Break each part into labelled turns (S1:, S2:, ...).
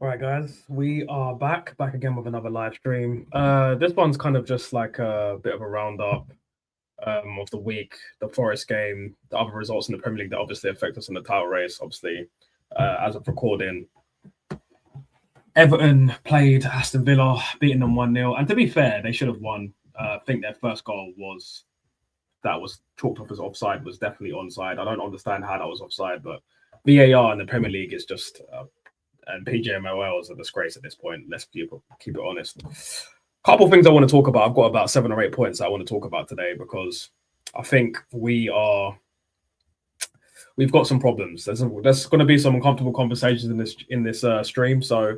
S1: Right, guys, we are back again with another live stream. This one's kind of just like a bit of a roundup of the week, the Forest game, the other results in the Premier League that obviously affect us in the title race. Obviously, as of recording, Everton played Aston Villa, beating them 1-0. And to be fair, they should have won. I think their first goal was chalked off as offside, was definitely onside. I don't understand how that was offside, but VAR in the Premier League is just and PGMOL is a disgrace at this point. Let's keep it honest. Couple of things I want to talk about. I've got about 7 or 8 points I want to talk about today because I think we've got some problems. There's going to be some uncomfortable conversations in this stream. So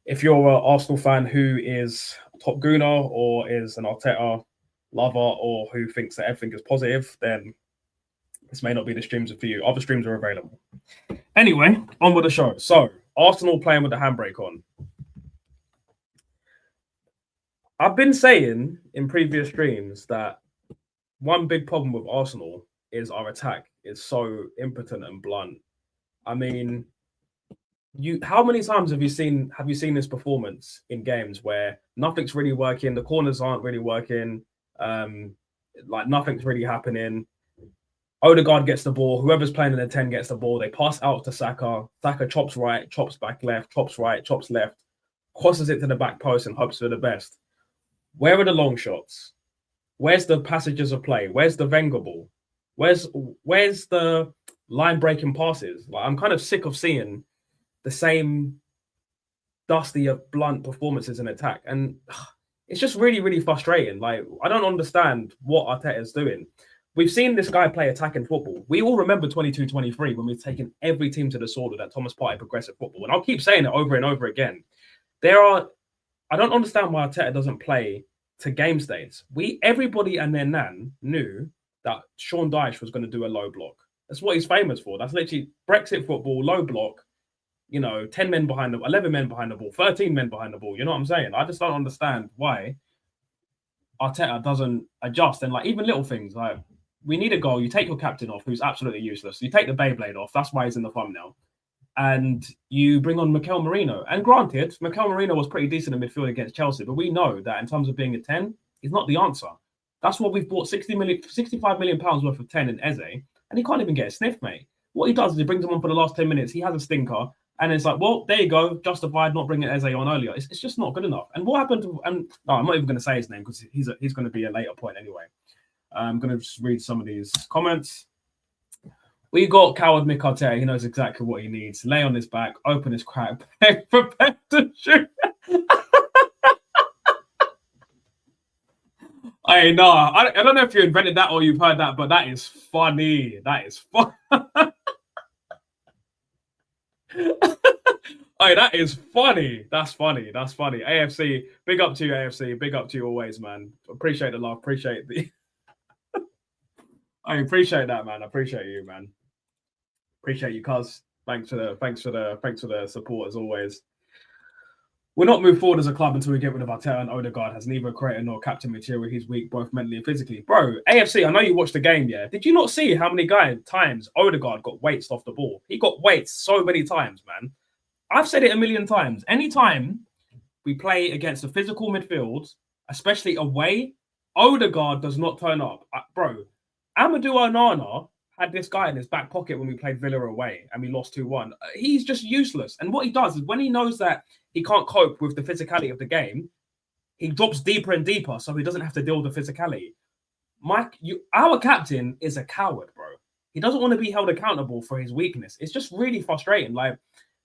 S1: if you're an Arsenal fan who is a top gooner or is an Arteta lover or who thinks that everything is positive, then this may not be the streams for you. Other streams are available. Anyway, on with the show. So Arsenal playing with the handbrake on. I've been saying in previous streams that one big problem with Arsenal is our attack is so impotent and blunt. I mean, how many times have you seen this performance in games where nothing's really working, the corners aren't really working, like nothing's really happening. Odegaard gets the ball. Whoever's playing in the 10 gets the ball. They pass out to Saka. Saka chops right, chops back left, chops right, chops left, crosses it to the back post and hopes for the best. Where are the long shots? Where's the passages of play? Where's the Wenger ball? Where's the line-breaking passes? Like, I'm kind of sick of seeing the same dusty, blunt performances in attack. And it's just really, really frustrating. Like, I don't understand what Arteta is doing. We've seen this guy play attacking football. We all remember 22-23 when we've taken every team to the sword with that Thomas Partey progressive football. And I'll keep saying it over and over again. I don't understand why Arteta doesn't play to game states. Everybody and their nan knew that Sean Dyche was going to do a low block. That's what he's famous for. That's literally Brexit football, low block, 10 men behind the 11 men behind the ball, 13 men behind the ball. You know what I'm saying? I just don't understand why Arteta doesn't adjust. And like even little things like, we need a goal. You take your captain off, who's absolutely useless. You take the Beyblade off. That's why he's in the thumbnail. And you bring on Mikel Merino. And granted, Mikel Merino was pretty decent in midfield against Chelsea, but we know that in terms of being a 10, he's not the answer. That's what we've bought 65 million pounds worth of 10 in Eze, and he can't even get a sniff, mate. What he does is he brings him on for the last 10 minutes. He has a stinker, and it's like, well, there you go, justified not bringing Eze on earlier. It's just not good enough. And what happened to? And no, I'm not even going to say his name because he's going to be a later point anyway. I'm going to just read some of these comments. We got coward Mick Arteta. He knows exactly what he needs. Lay on his back, open his crack, prepare to shoot. I know. I don't know if you invented that or you've heard that, but that is funny. That is fun. Hey, that is funny. That's funny. That's funny. AFC, big up to you, AFC. Big up to you always, man. Appreciate the love. Appreciate the. I appreciate that, man. I appreciate you, man. Appreciate you, cuz. Thanks for the support as always. We'll not move forward as a club until we get rid of Arteta, and Odegaard has neither creator nor captain material. He's weak both mentally and physically. Bro, AFC, I know you watched the game, yeah? Did you not see how many times Odegaard got weights off the ball? He got weights so many times, man. I've said it a million times. Anytime we play against a physical midfield, especially away, Odegaard does not turn up. Bro, Amadou Onana had this guy in his back pocket when we played Villa away and we lost 2-1. He's just useless. And what he does is when he knows that he can't cope with the physicality of the game, he drops deeper and deeper so he doesn't have to deal with the physicality. Mike, our captain is a coward, bro. He doesn't want to be held accountable for his weakness. It's just really frustrating. Like,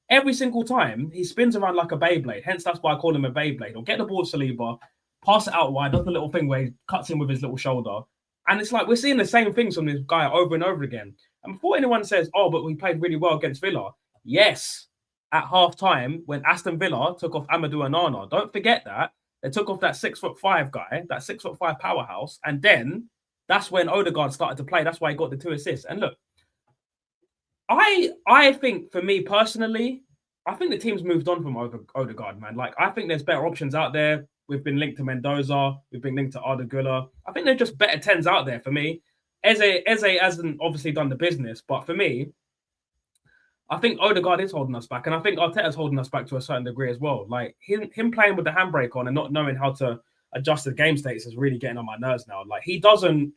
S1: every single time, he spins around like a Beyblade. Hence, that's why I call him a Beyblade. Or get the ball to Saliba, pass it out wide, does the little thing where he cuts in with his little shoulder. And it's like we're seeing the same things from this guy over and over again. And before anyone says, oh, but we played really well against Villa. Yes, at half-time, when Aston Villa took off Amadou Onana, don't forget that. They took off that 6'5" guy, that 6'5" powerhouse. And then that's when Odegaard started to play. That's why he got the 2 assists. And look, I think, for me personally, I think the team's moved on from Odegaard, man. Like, I think there's better options out there. We've been linked to Mendoza. We've been linked to Arda Güler. I think they're just better 10s out there for me. Eze hasn't obviously done the business, but for me, I think Odegaard is holding us back, and I think Arteta's holding us back to a certain degree as well. Like him playing with the handbrake on and not knowing how to adjust the game states is really getting on my nerves now. Like he doesn't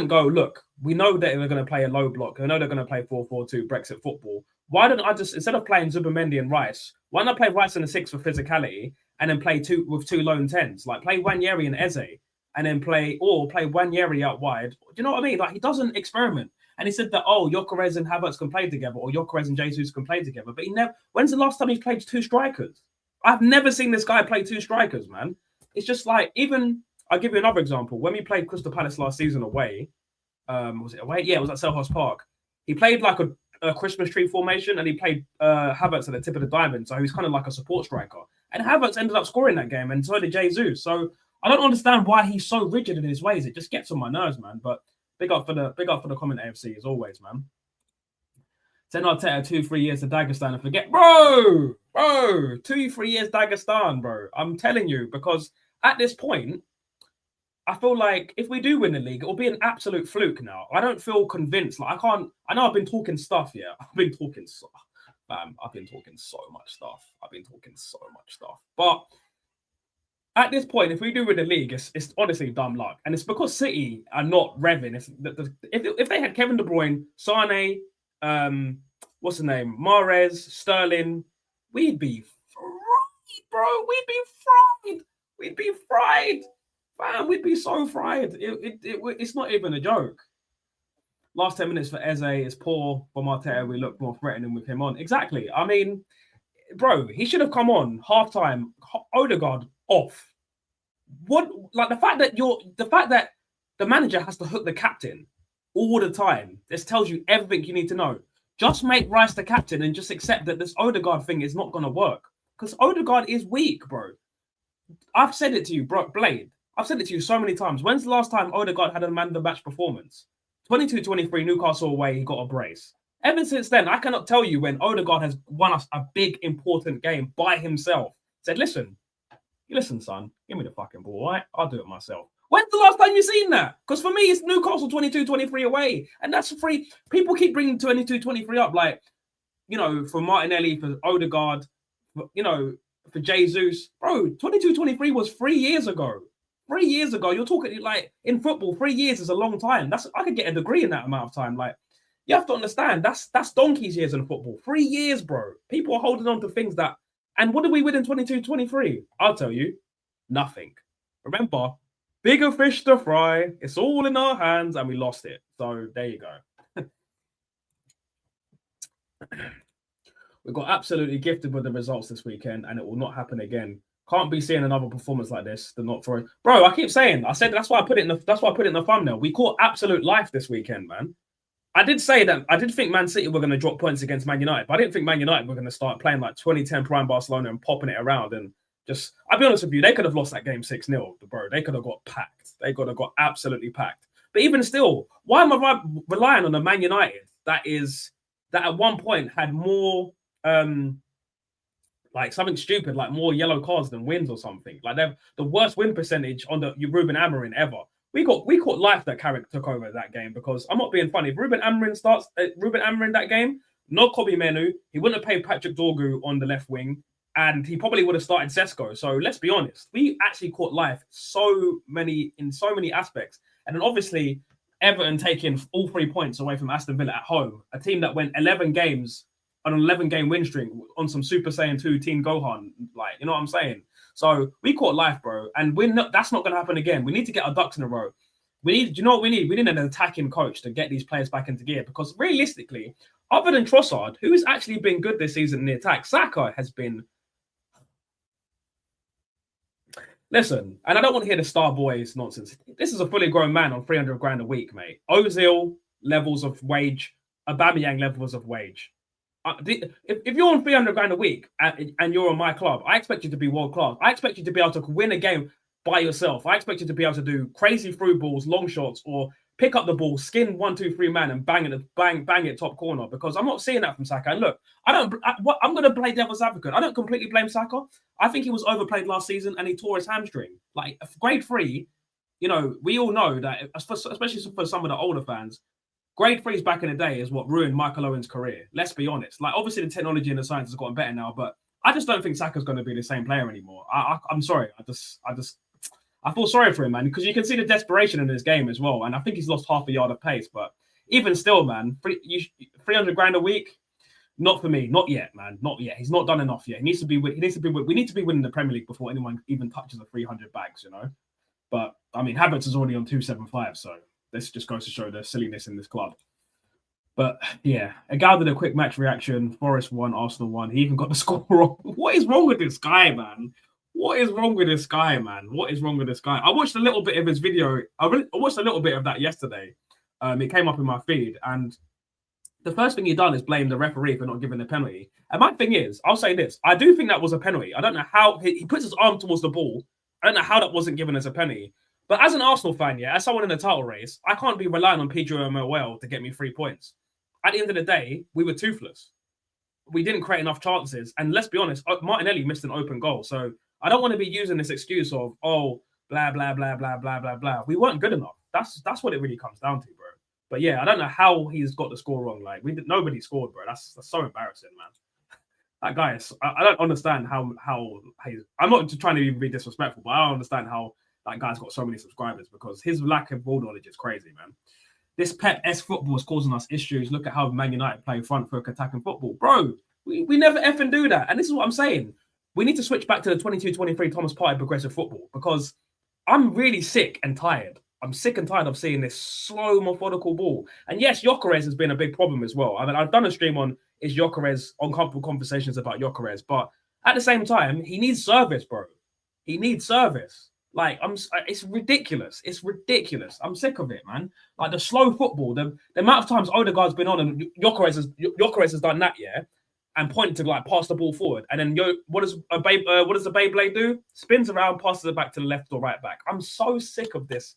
S1: go, look, we know that they're going to play a low block. I know they're going to play 4-4-2 Brexit football. Why don't I just, instead of playing Zubimendi and Rice, why not play Rice in the 6 for physicality and then play two lone 10s? Like play Wanyeri and Eze and then play Wanyeri out wide. Do you know what I mean? Like he doesn't experiment. And he said that, Gyökeres and Havertz can play together, or Gyökeres and Jesus can play together. But he never. When's the last time he's played 2 strikers? I've never seen this guy play 2 strikers, man. It's just like, even, I'll give you another example. When we played Crystal Palace last season away, was it away? Yeah, it was at Selhurst Park. He played like a Christmas tree formation, and he played Havertz at the tip of the diamond. So he was kind of like a support striker. And Havertz ended up scoring that game, and so did Jesus. So I don't understand why he's so rigid in his ways. It just gets on my nerves, man. But big up for the comment, AFC, as always, man. Send Arteta 2-3 years to Dagestan and forget, bro, 2-3 years Dagestan, bro. I'm telling you, because at this point, I feel like if we do win the league, it will be an absolute fluke now. I don't feel convinced. Like I know I've been talking stuff, yeah. I've been talking so much stuff. But at this point, if we do win the league, it's honestly dumb luck. And it's because City are not revving. If they had Kevin De Bruyne, Sane, what's the name? Mahrez, Sterling, we'd be fried, bro. We'd be fried. Man, we'd be so fried. It's not even a joke. Last 10 minutes for Eze is poor. For Arteta, we look more threatening with him on. Exactly. I mean, bro, he should have come on halftime. Odegaard off. What, like the fact that the manager has to hook the captain all the time. This tells you everything you need to know. Just make Rice the captain and just accept that this Odegaard thing is not going to work, because Odegaard is weak, bro. I've said it to you, bro, Blade. I've said it to you so many times. When's the last time Odegaard had a man of the match performance? 22-23 Newcastle away, he got a brace. Ever since then, I cannot tell you when Odegaard has won us a big, important game by himself. Said, listen, son, give me the fucking ball, right? I'll do it myself. When's the last time you've seen that? Because for me, it's Newcastle 22-23 away. And that's free. People keep bringing 22-23 up, like, for Martinelli, for Odegaard, for Jesus. Bro, 22-23 was 3 years ago. 3 years ago. You're talking, like, in football, 3 years is a long time. I could get a degree in that amount of time. Like, you have to understand, that's donkey's years in football. 3 years, bro. People are holding on to things that... And what did we win in 22-23? I'll tell you, nothing. Remember, bigger fish to fry. It's all in our hands, and we lost it. So there you go. We got absolutely gifted with the results this weekend, and it will not happen again. Can't be seeing another performance like this. They're not throwing. Bro, I keep saying. I said that's why I put it in the thumbnail. We caught absolute life this weekend, man. I did say that I did think Man City were going to drop points against Man United, but I didn't think Man United were going to start playing like 2010 prime Barcelona and popping it around. And just, I'll be honest with you, they could have lost that game 6-0, bro. They could have got packed. They could have got absolutely packed. But even still, why am I relying on a Man United that at one point had more, like something stupid, like more yellow cards than wins or something? Like they're the worst win percentage on the Ruben Amorim ever. We caught life that Carrick took over that game, because I'm not being funny. If Ruben Amorim that game, no Kobe Menu, he wouldn't have paid Patrick Dorgu on the left wing, and he probably would have started Sesko. So let's be honest, we actually caught life in so many aspects. And then obviously Everton taking all 3 points away from Aston Villa at home, a team that went 11 games on an 11-game win streak on some Super Saiyan 2 Team Gohan, like, you know what I'm saying? So we caught life, bro, and that's not going to happen again. We need to get our ducks in a row. You know what we need? We need an attacking coach to get these players back into gear, because realistically, other than Trossard, who's actually been good this season in the attack, Saka has been... Listen, and I don't want to hear the Star Boys nonsense. This is a fully grown man on 300 grand a week, mate. Ozil levels of wage, Aubameyang levels of wage. If you're on 300 grand a week and you're on my club, I expect you to be world class. I expect you to be able to win a game by yourself. I expect you to be able to do crazy through balls, long shots, or pick up the ball, skin 1, 2, 3 man and bang it top corner, because I'm not seeing that from Saka. And look, I'm going to play devil's advocate. I don't completely blame Saka. I think he was overplayed last season and he tore his hamstring. Like grade 3, we all know that, especially for some of the older fans, grade threes back in the day is what ruined Michael Owen's career. Let's be honest. Like, obviously, the technology and the science has gotten better now, but I just don't think Saka's going to be the same player anymore. I'm sorry. I feel sorry for him, man, because you can see the desperation in his game as well. And I think he's lost half a yard of pace. But even still, man, 300 grand a week, not for me. Not yet, man. Not yet. He's not done enough yet. He needs to be. We need to be winning the Premier League before anyone even touches the 300 bags, you know. But I mean, Havertz is already on 275, so this just goes to show the silliness in this club. But yeah, Egal did a quick match reaction. Forest won, Arsenal won. He even got the score wrong. What is wrong with this guy, man? What is wrong with this guy, man? What is wrong with this guy? I watched a little bit of his video. I watched a little bit of that yesterday. It came up in my feed, and the first thing he done is blame the referee for not giving the penalty. And my thing is, I'll say this: I do think that was a penalty. I don't know how he puts his arm towards the ball. I don't know how that wasn't given as a penalty. But as an Arsenal fan, yeah, as someone in the title race, I can't be relying on Pedro and Manuel to get me 3 points. At the end of the day, we were toothless. We didn't create enough chances. And let's be honest, Martinelli missed an open goal. So I don't want to be using this excuse of, oh, blah, blah, blah, blah, blah, blah, blah. We weren't good enough. That's what it really comes down to, bro. But yeah, I don't know how he's got the score wrong. Like, nobody scored, bro. That's so embarrassing, man. That guy is, I don't understand how he's, I'm not trying to even be disrespectful, but I don't understand how that guy's got so many subscribers, because his lack of ball knowledge is crazy, man. This Pep-esque football is causing us issues. Look at how Man United play front foot attacking football. Bro, we never effing do that. And this is what I'm saying. We need to switch back to the 22-23 Thomas Partey progressive football, because I'm really sick and tired. I'm sick and tired of seeing this slow, methodical ball. And yes, Gyökeres has been a big problem as well. I mean, I've done a stream on is Gyökeres, uncomfortable conversations about Gyökeres, but at the same time, he needs service, bro. He needs service. Like, it's ridiculous. It's ridiculous. I'm sick of it, man. Like, the slow football, the amount of times Odegaard's been on and Gyökeres has done that, yeah, and pointed to, like, pass the ball forward. And then what does the Beyblade do? Spins around, passes it back to the left or right back. I'm so sick of this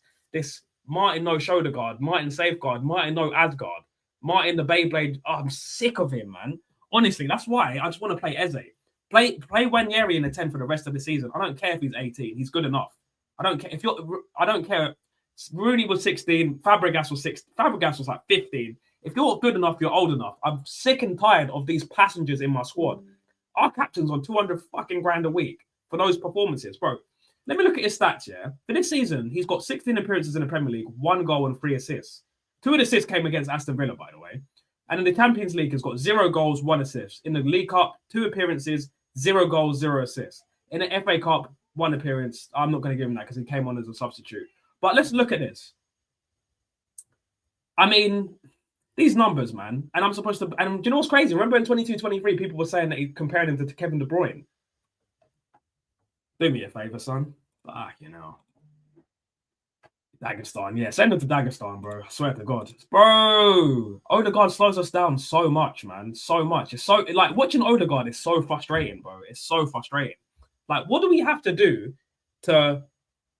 S1: Martin no shoulder guard, Martin safeguard, Martin no Asgard, Martin the Beyblade. Oh, I'm sick of him, man. Honestly, that's why I just want to play Eze. Play Wanyeri in the 10 for the rest of the season. I don't care if he's 18. He's good enough. I don't care I don't care. Rooney was 16. Fabregas was 16. Fabregas was like 15. If you're good enough, you're old enough. I'm sick and tired of these passengers in my squad. Our captain's on 200 fucking grand a week for those performances, bro. Let me look at his stats, yeah? For this season, he's got 16 appearances in the Premier League, 1 goal and 3 assists. 2 of the assists came against Aston Villa, by the way. And in the Champions League, he's got 0 goals, 1 assist. In the League Cup, 2 appearances, 0 goals, 0 assists. In the FA Cup, 1 appearance. I'm not going to give him that because he came on as a substitute. But let's look at this. I mean, these numbers, man. And I'm supposed to... And do you know what's crazy? Remember in 22-23, people were saying that he compared him to Kevin De Bruyne. Do me a favour, son. You know. Dagestan. Yeah, send him to Dagestan, bro. I swear to God. Bro! Odegaard slows us down so much, man. So much. It's so... Like, watching Odegaard is so frustrating, bro. It's so frustrating. Like, what do we have to do to...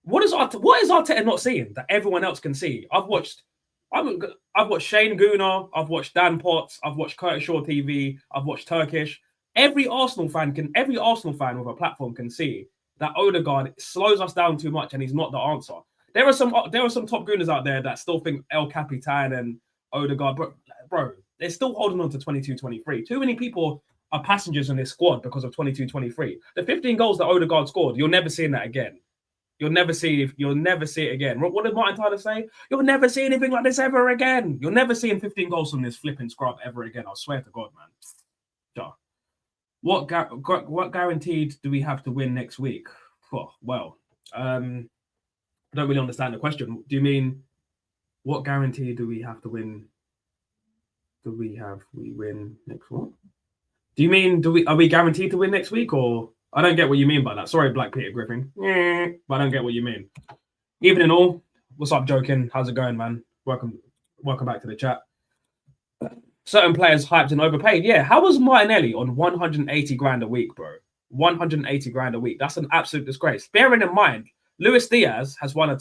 S1: What is Arteta not seeing that everyone else can see? I've watched Shane Gooner, I've watched Dan Potts, I've watched Curtis Shaw TV, I've watched Turkish. Every Arsenal fan with a platform can see that Odegaard slows us down too much and he's not the answer. There are some top gooners out there that still think El Capitan and Odegaard, bro, they're still holding on to 22-23. Too many people are passengers in this squad because of 22-23. The 15 goals that Odegaard scored, you're never seeing that again. You'll never see it again. What did Martin Tyler say? You'll never see anything like this ever again. You're never seeing 15 goals from this flipping scrub ever again. I swear to God, man. Sure. What guaranteed do we have to win next week? Well, I don't really understand the question. Do you mean what guarantee do we have to win? We win next week? Do you mean are we guaranteed to win next week, or I don't get what you mean by that. Sorry, Black Peter Griffin. But I don't get what you mean. Evening all. What's up, Joking? How's it going, man? Welcome back to the chat. Certain players hyped and overpaid. Yeah, how was Martinelli on 180 grand a week, bro? 180 grand a week. That's an absolute disgrace. Bearing in mind, Luis Diaz has won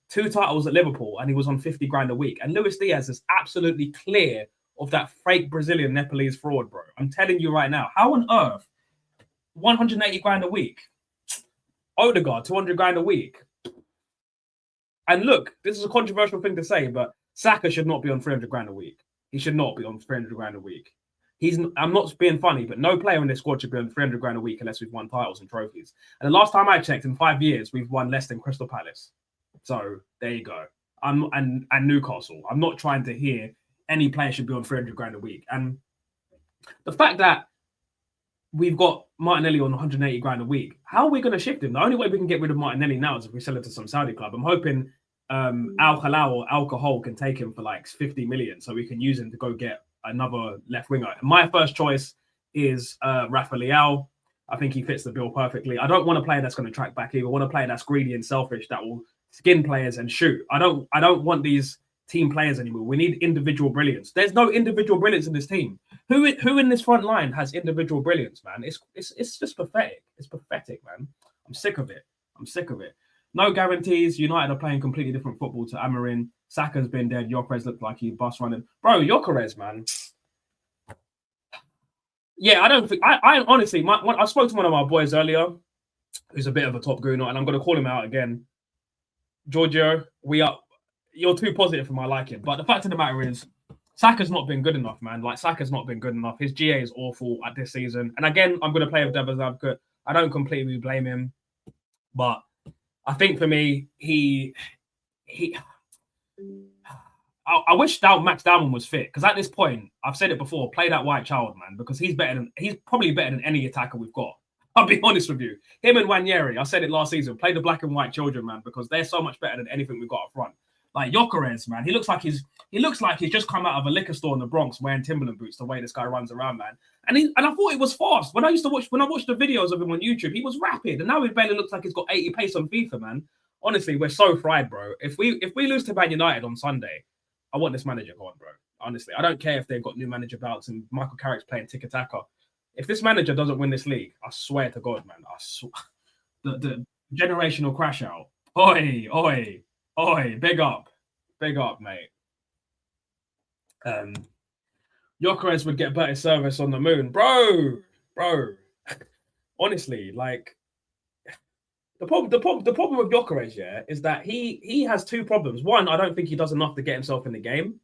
S1: 2 titles at Liverpool and he was on 50 grand a week. And Luis Diaz is absolutely clear of that fake Brazilian Nepalese fraud, bro. I'm telling you right now. How on earth 180 grand a week? Odegaard, 200 grand a week. And look, this is a controversial thing to say, but Saka should not be on 300 grand a week. He should not be on 300 grand a week. I'm not being funny, but no player in this squad should be on 300 grand a week unless we've won titles and trophies. And the last time I checked, in 5 years, we've won less than Crystal Palace. So there you go. And Newcastle. I'm not trying to hear any player should be on 300 grand a week. And the fact that we've got Martinelli on 180 grand a week, how are we going to shift him? The only way we can get rid of Martinelli now is if we sell it to some Saudi club. I'm hoping Al Hilal or Alcohol can take him for like 50 million so we can use him to go get another left winger. And my first choice is Rafa Leao. I think he fits the bill perfectly. I don't want a player that's going to track back either. I want a player that's greedy and selfish that will skin players and shoot. I don't want these team players anymore. We need individual brilliance. There's no individual brilliance in this team. Who in this front line has individual brilliance, man? It's just pathetic. It's pathetic, man. I'm sick of it. No guarantees. United are playing completely different football to Amorim. Saka's been dead. Gyökeres looked like he bus running. Bro, Gyökeres, man. Yeah, I don't think... I honestly... I spoke to one of my boys earlier, who's a bit of a top gooner, and I'm going to call him out again. Giorgio, you're too positive for my liking. But the fact of the matter is, Saka's not been good enough, man. Like, Saka's not been good enough. His GA is awful at this season. And again, I'm going to play with devil's advocate. I don't completely blame him. But I think for me, I wish Max Dalman was fit, because at this point, I've said it before, play that white child, man, because he's probably better than any attacker we've got. I'll be honest with you. Him and Wanyeri, I said it last season, play the black and white children, man, because they're so much better than anything we've got up front. Like Gyökeres, man, he looks like he's just come out of a liquor store in the Bronx wearing Timberland boots. The way this guy runs around, man, and I thought it was fast when I watched the videos of him on YouTube. He was rapid, and now he barely looks like he's got 80 pace on FIFA, man. Honestly, we're so fried, bro. If we lose to Man United on Sunday, I want this manager gone, bro. Honestly, I don't care if they've got new manager bouts and Michael Carrick's playing tiki-taka. If this manager doesn't win this league, I swear to God, man, the generational crash out. Oi, big up, mate. Gyökeres would get better service on the moon, bro. Honestly, like the problem with Gyökeres, yeah, is that he has two problems. One, I don't think he does enough to get himself in the game,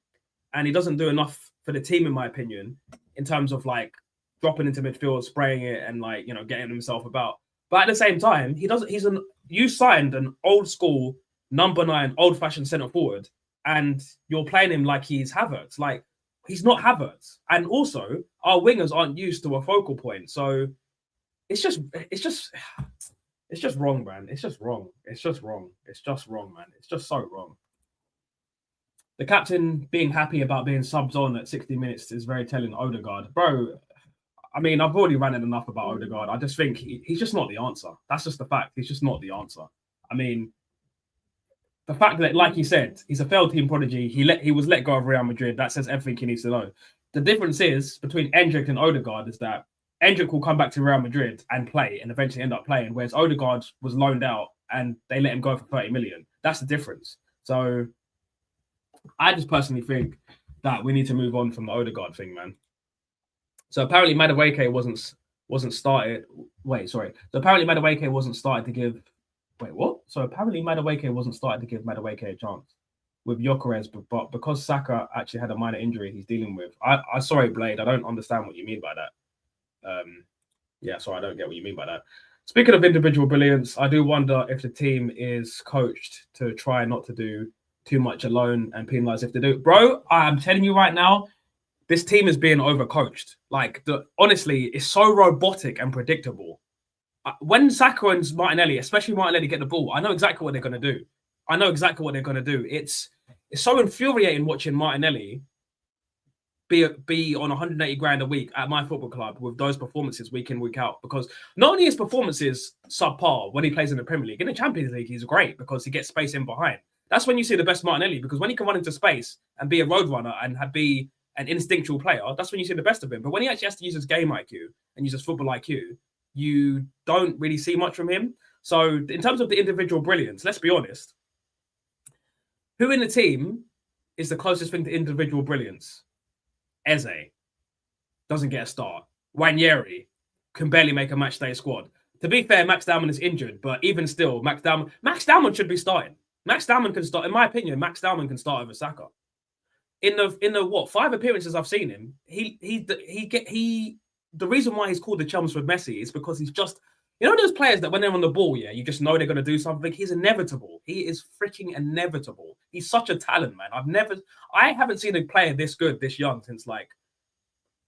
S1: and he doesn't do enough for the team, in my opinion, in terms of like dropping into midfield, spraying it, and like, you know, getting himself about. But at the same time, you signed an old school number 9, old fashioned centre forward, and you're playing him like he's Havertz. Like, he's not Havertz. And also, our wingers aren't used to a focal point. So it's just wrong, man. It's just wrong, man. It's just so wrong. The captain being happy about being subbed on at 60 minutes is very telling. Odegaard, bro. I mean, I've already ranted enough about Odegaard. I just think he's just not the answer. That's just the fact. He's just not the answer. I mean, the fact that, like he said, he's a failed team prodigy. He was let go of Real Madrid. That says everything he needs to know. The difference is between Endrick and Odegaard is that Endrick will come back to Real Madrid and play and eventually end up playing, whereas Odegaard was loaned out and they let him go for 30 million. That's the difference. So I just personally think that we need to move on from the Odegaard thing, man. So apparently Madueke wasn't started. So apparently Madueke wasn't started to give. Wait, what? So apparently Madueke wasn't started to give Madueke a chance with Gyökeres, but because Saka actually had a minor injury he's dealing with. I sorry, Blade, I don't understand what you mean by that. I don't get what you mean by that. Speaking of individual brilliance, I do wonder if the team is coached to try not to do too much alone and penalize if they do. Bro, I'm telling you right now, this team is being overcoached. Like, honestly, it's so robotic and predictable. When Saka and Martinelli, especially Martinelli, get the ball, I know exactly what they're going to do. It's so infuriating watching Martinelli be on 180 grand a week at my football club with those performances week in, week out. Because not only his performances subpar when he plays in the Premier League, in the Champions League, he's great because he gets space in behind. That's when you see the best Martinelli, because when he can run into space and be a road runner and be an instinctual player, that's when you see the best of him. But when he actually has to use his game IQ and use his football IQ, you don't really see much from him. So in terms of the individual brilliance, let's be honest, who in the team is the closest thing to individual brilliance? Eze doesn't get a start. Wanyeri can barely make a match day squad. To be fair, Max Dalman is injured, but even still, Max Dalman should be starting. Max Dalman can start. In my opinion, Max Dalman can start over Saka. in the what 5 appearances I've seen him, the reason why he's called the Chelmsford Messi is because he's just, those players that when they're on the ball, yeah, you just know they're going to do something. He's inevitable. He is freaking inevitable. He's such a talent, man. I haven't seen a player this good, this young since like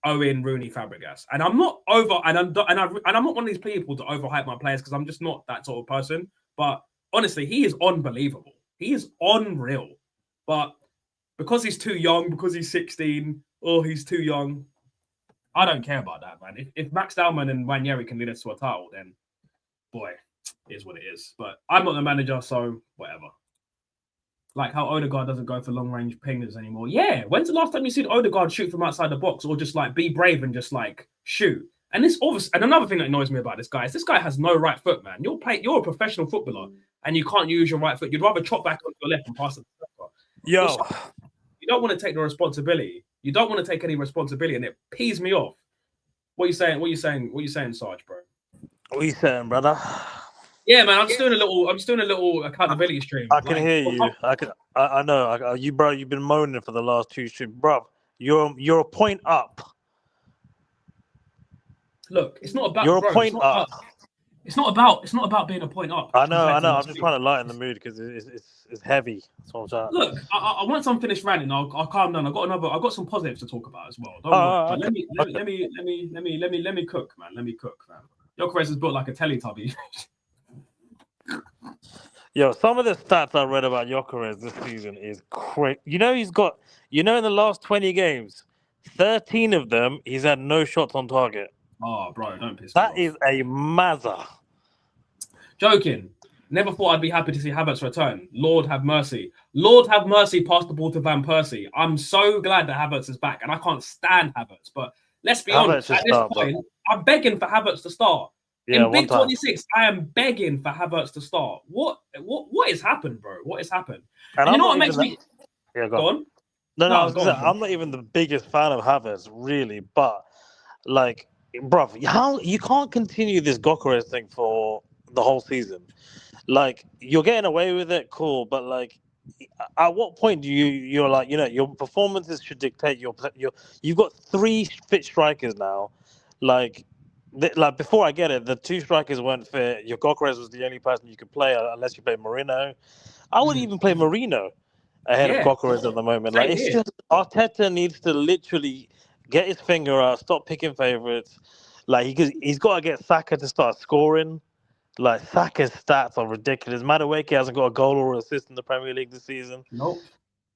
S1: Owen, Rooney, Fabregas. And I'm not I'm not one of these people to overhype my players because I'm just not that sort of person. But honestly, he is unbelievable. He is unreal. But because he's too young, because he's 16, he's too young. I don't care about that, man. If Max Dallman and Ranieri can lead us to a title, then boy, it is what it is. But I'm not the manager, so whatever. Like how Odegaard doesn't go for long-range pingers anymore. Yeah, when's the last time you seen Odegaard shoot from outside the box or just like be brave and just like shoot? And another thing that annoys me about this guy is this guy has no right foot, man. You're a professional footballer and you can't use your right foot. You'd rather chop back onto your left and pass it.
S2: Yo,
S1: you don't want to take the responsibility. You don't want to take any responsibility, and it pees me off. What are you saying? What are you saying, Sarge, bro?
S2: What are you saying, brother?
S1: Yeah, man. I'm just doing a little accountability stream.
S2: I can hear you. I know. You, bro. You've been moaning for the last 2 streams, bro. You're a point up.
S1: Look, it's not about.
S2: You're a point up.
S1: It's not about being a point up.
S2: I know. I'm just trying to lighten the mood because it's heavy. That's what I'm saying.
S1: Look, once I'm finished ranting, I'll calm down. I've got some positives to talk about as well. Don't worry. Let me cook, man. Let me cook, man. Gyökeres is built like a Teletubby.
S2: Yo, some of the stats I read about Gyökeres this season is crazy. He's got. In the last 20 games, 13 of them he's had no shots on target.
S1: Oh, bro, don't piss me off.
S2: That is a mazza.
S1: Joking. Never thought I'd be happy to see Havertz return. Lord have mercy. Lord have mercy, pass the ball to Van Persie. I'm so glad that Havertz is back, and I can't stand Havertz. But let's be honest, at this point, I'm begging for Havertz to start.
S2: Yeah,
S1: in Big 26, I am begging for Havertz to start. What has happened, bro? What has happened? And you know what makes me...
S2: Yeah,
S1: go on.
S2: No, I'm not even the biggest fan of Havertz, really. But, like, bruv, you can't continue this Gyökeres thing for the whole season. Like, you're getting away with it, cool, but like, at what point do you're like, your performances should dictate you've got 3 fit strikers now. Like before I get it, the 2 strikers weren't fit. Your Gyökeres was the only person you could play unless you play Marino. I would even play Marino ahead of Gyökeres at the moment. Like, it's just Arteta needs to literally get his finger out, stop picking favourites. Like, he's got to get Saka to start scoring. Like, Saka's stats are ridiculous. Madueke hasn't got a goal or assist in the Premier League this season.
S1: Nope.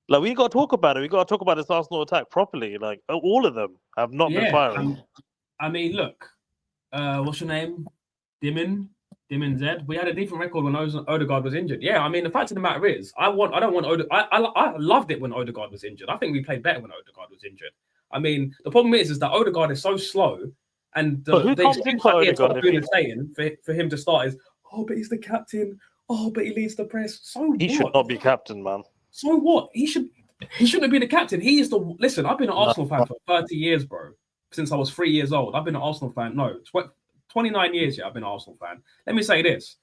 S2: Like, we got to talk about it. We got to talk about this Arsenal attack properly. Like, all of them have not been firing.
S1: I mean, look, what's your name? Dimin Z. We had a different record when Odegaard was injured. Yeah, I mean, the fact of the matter is, I loved it when Odegaard was injured. I think we played better when Odegaard was injured. I mean, the problem is that Odegaard is so slow. And the saying for him to start is, but he's the captain. But he leads the press. So
S2: he should not be captain, man.
S1: So what? He shouldn't be the captain. He is the listen. I've been an Arsenal fan for 30 years, bro. Since I was 3 years old, I've been an Arsenal fan. No, 29 years. Yeah, I've been an Arsenal fan. Let me say this: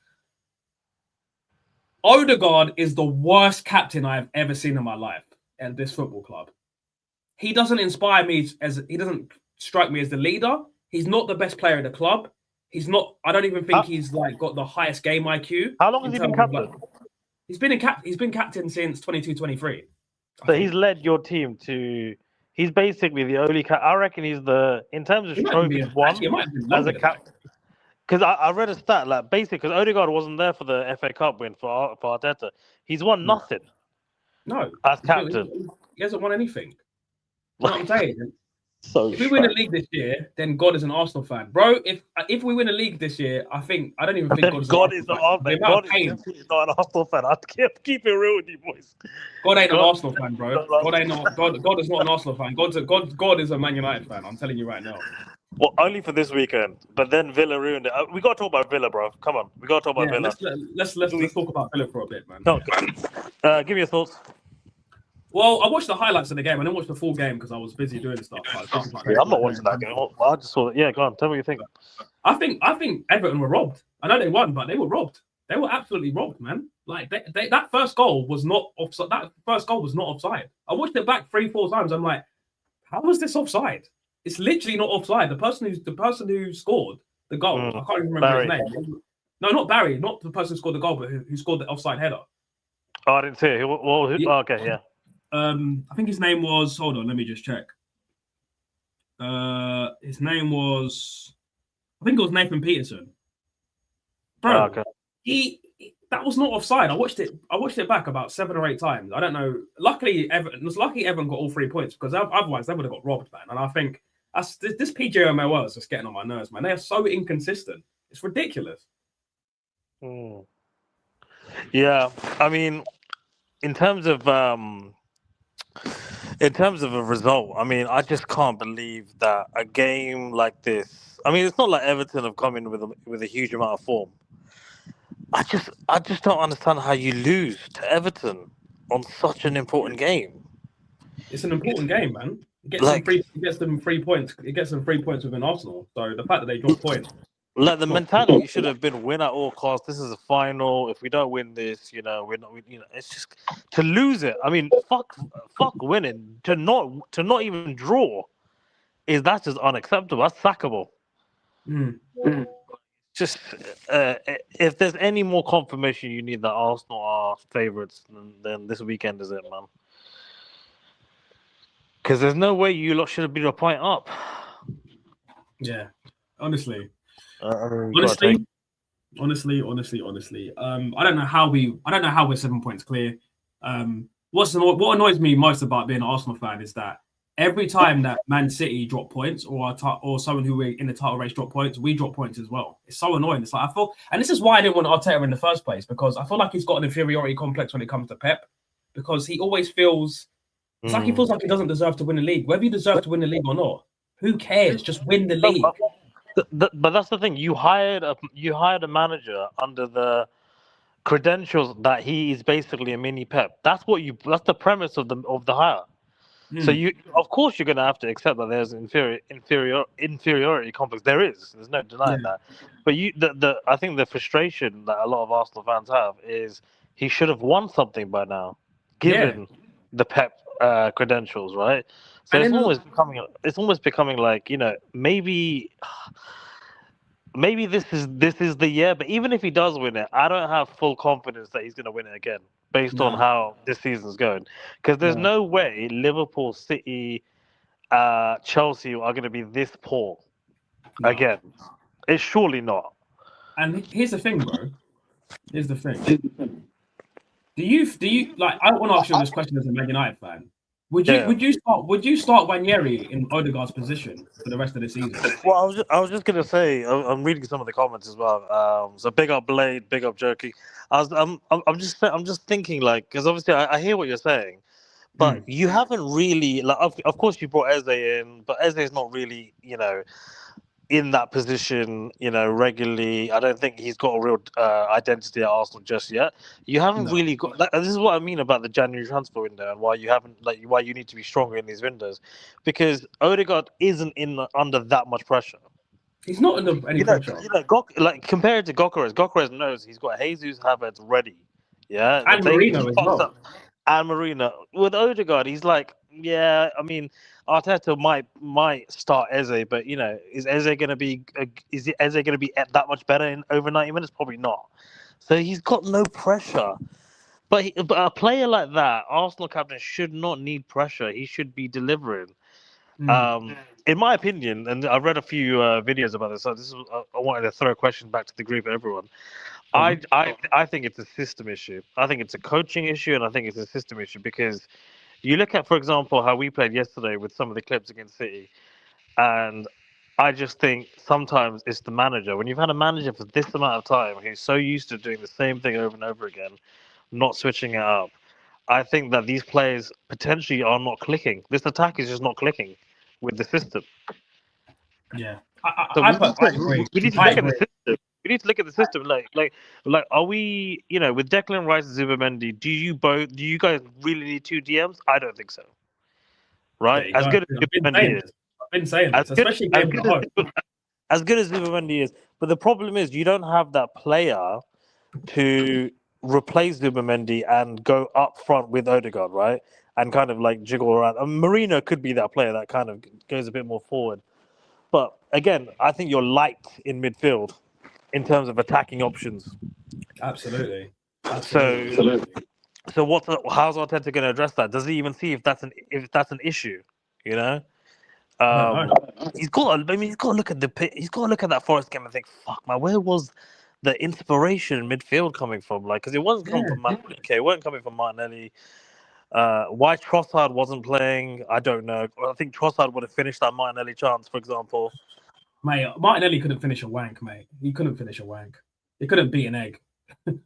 S1: Odegaard is the worst captain I have ever seen in my life at this football club. He doesn't inspire me he doesn't strike me as the leader. He's not the best player at the club. He's not. I don't even think he's like got the highest game IQ.
S2: How long has he been captain?
S1: He's been captain since 22-23.
S2: So he's led your team to. He's basically the only. I reckon he's in terms of trophies won as a captain. Because I read a stat like basically because Odegaard wasn't there for the FA Cup win for Arteta. He's won nothing.
S1: No,
S2: as captain,
S1: he hasn't won anything. What I'm saying.
S2: So
S1: if we win a league this year, then God is an Arsenal fan, bro. If we win a league this year, I don't even think
S2: God is an Arsenal fan. God is not an Arsenal fan. I keep it real with you boys.
S1: God ain't an Arsenal fan, bro. God is not an Arsenal fan. God is a Man United fan. I'm telling you right now.
S2: Well, only for this weekend, but then Villa ruined it. We got to talk about Villa, bro. Come on, we got to talk about Villa.
S1: Let's talk about Villa for a bit, man.
S2: No, give me your thoughts.
S1: Well, I watched the highlights of the game. I didn't watch the full game because I was busy doing stuff.
S2: I'm not watching that game. I just saw it. Yeah, go on. Tell me what you think.
S1: I think Everton were robbed. I know they won, but they were robbed. They were absolutely robbed, man. Like that first goal was not offside. That first goal was not offside. I watched it back 3-4 times. I'm like, how was this offside? It's literally not offside. The person who scored the goal, I can't even remember his name. No, not Barry, not the person who scored the goal, but who scored the offside header.
S2: Oh, I didn't see it. Okay, yeah.
S1: I think his name was. Hold on, let me just check. His name was. I think it was Nathan Peterson. Bro, that was not offside. I watched it back about 7 or 8 times. I don't know. Luckily, Everton got all 3 points because otherwise they would have got robbed, man. And I think this PJML is just getting on my nerves, man. They are so inconsistent. It's ridiculous.
S2: Yeah, I mean, in terms of a result, I mean, I just can't believe that a game like this. I mean, it's not like Everton have come in with a huge amount of form. I just don't understand how you lose to Everton on such an important game.
S1: It's an important game, man. It gets them 3 points. It gets them 3 points within Arsenal. So the fact that they dropped points.
S2: Like the mentality should have been win at all costs. This is a final. If we don't win this, we're not. It's just to lose it. I mean, fuck winning. To not even draw that's just unacceptable. That's sackable. Just if there's any more confirmation you need that Arsenal are favourites, then this weekend is it, man. Because there's no way you lot should have been a point up.
S1: Yeah, honestly.
S2: Honestly.
S1: I don't know how we're 7 points clear. What annoys me most about being an Arsenal fan is that every time that Man City drop points or someone who we're in the title race drop points, we drop points as well. It's so annoying. It's like and this is why I didn't want Arteta in the first place, because I feel like he's got an inferiority complex when it comes to Pep, because he always feels like he feels like he doesn't deserve to win the league. Whether you deserve to win the league or not, who cares? Just win the league.
S2: But that's the thing. You hired a manager under the credentials that he is basically a mini Pep. That's the premise of the hire. So of course you're going to have to accept that there's inferiority complex. There's no denying that. But I think the frustration that a lot of Arsenal fans have is he should have won something by now, given the Pep credentials, right? So it's almost becoming like, maybe this is the year. But even if he does win it, I don't have full confidence that he's going to win it again, based on how this season's going. Because there's no way Liverpool, City, Chelsea are going to be this poor again. It's surely not.
S1: And here's the thing, bro. Here's the thing. Do you like? I want to ask you this question as a Man United fan. Would you start Wanyeri in Odegaard's position for the rest of the season?
S2: Well, I was just gonna say, I'm reading some of the comments as well. So big up Blade, big up Jerky. I'm just thinking, like, because obviously I hear what you're saying, but you haven't really, like, of course you brought Eze in, but Eze is not really, in that position, regularly. I don't think he's got a real identity at Arsenal just yet. You haven't really got. This is what I mean about the January transfer window and why why you need to be stronger in these windows, because Odegaard isn't under that much pressure.
S1: He's not under any pressure.
S2: Compared to Gokeres, Gokeres knows he's got Jesus Havertz ready. Yeah,
S1: and Marino as well.
S2: And Marino. With Odegaard, he's like, yeah, I mean, Arteta might start Eze, but is Eze going to be that much better in over 90 minutes? Probably not. So he's got no pressure. But a player like that, Arsenal captain, should not need pressure. He should be delivering. In my opinion, and I've read a few videos about this. So I wanted to throw a question back to the group, everyone. I think it's a system issue. I think it's a coaching issue, and I think it's a system issue because you look at, for example, how we played yesterday with some of the clips against City, and I just think sometimes it's the manager. When you've had a manager for this amount of time who's so used to doing the same thing over and over again, not switching it up, I think that these players potentially are not clicking. This attack is just not clicking with the system.
S1: Yeah.
S2: We need to look at the system. We need to look at the system. Like, are we, with Declan Rice and Zubimendi, do you guys really need 2 DMs? I don't think so. Right?
S1: As good as Zubimendi is. I've been saying this, especially
S2: as good as Zubimendi is. But the problem is you don't have that player to replace Zubimendi and go up front with Odegaard, right? And kind of like jiggle around. Marino could be that player that kind of goes a bit more forward. But again, I think you're light in midfield in terms of attacking options.
S1: Absolutely.
S2: So,
S1: Absolutely.
S2: so how's Arteta going to address that? Does he even see if that's an issue? You know,
S1: I don't know.
S2: he's got. I mean, he's got to look at he's got to look at that Forest game and think, "Fuck, man, where was the inspiration in midfield coming from?" Like, because it wasn't coming from Madueke, it wasn't coming from Martinelli. Why Trossard wasn't playing, I don't know. I think Trossard would have finished that Martinelli chance, for example.
S1: Mate, Martinelli couldn't finish a wank, mate. He couldn't finish a wank. He couldn't beat an egg.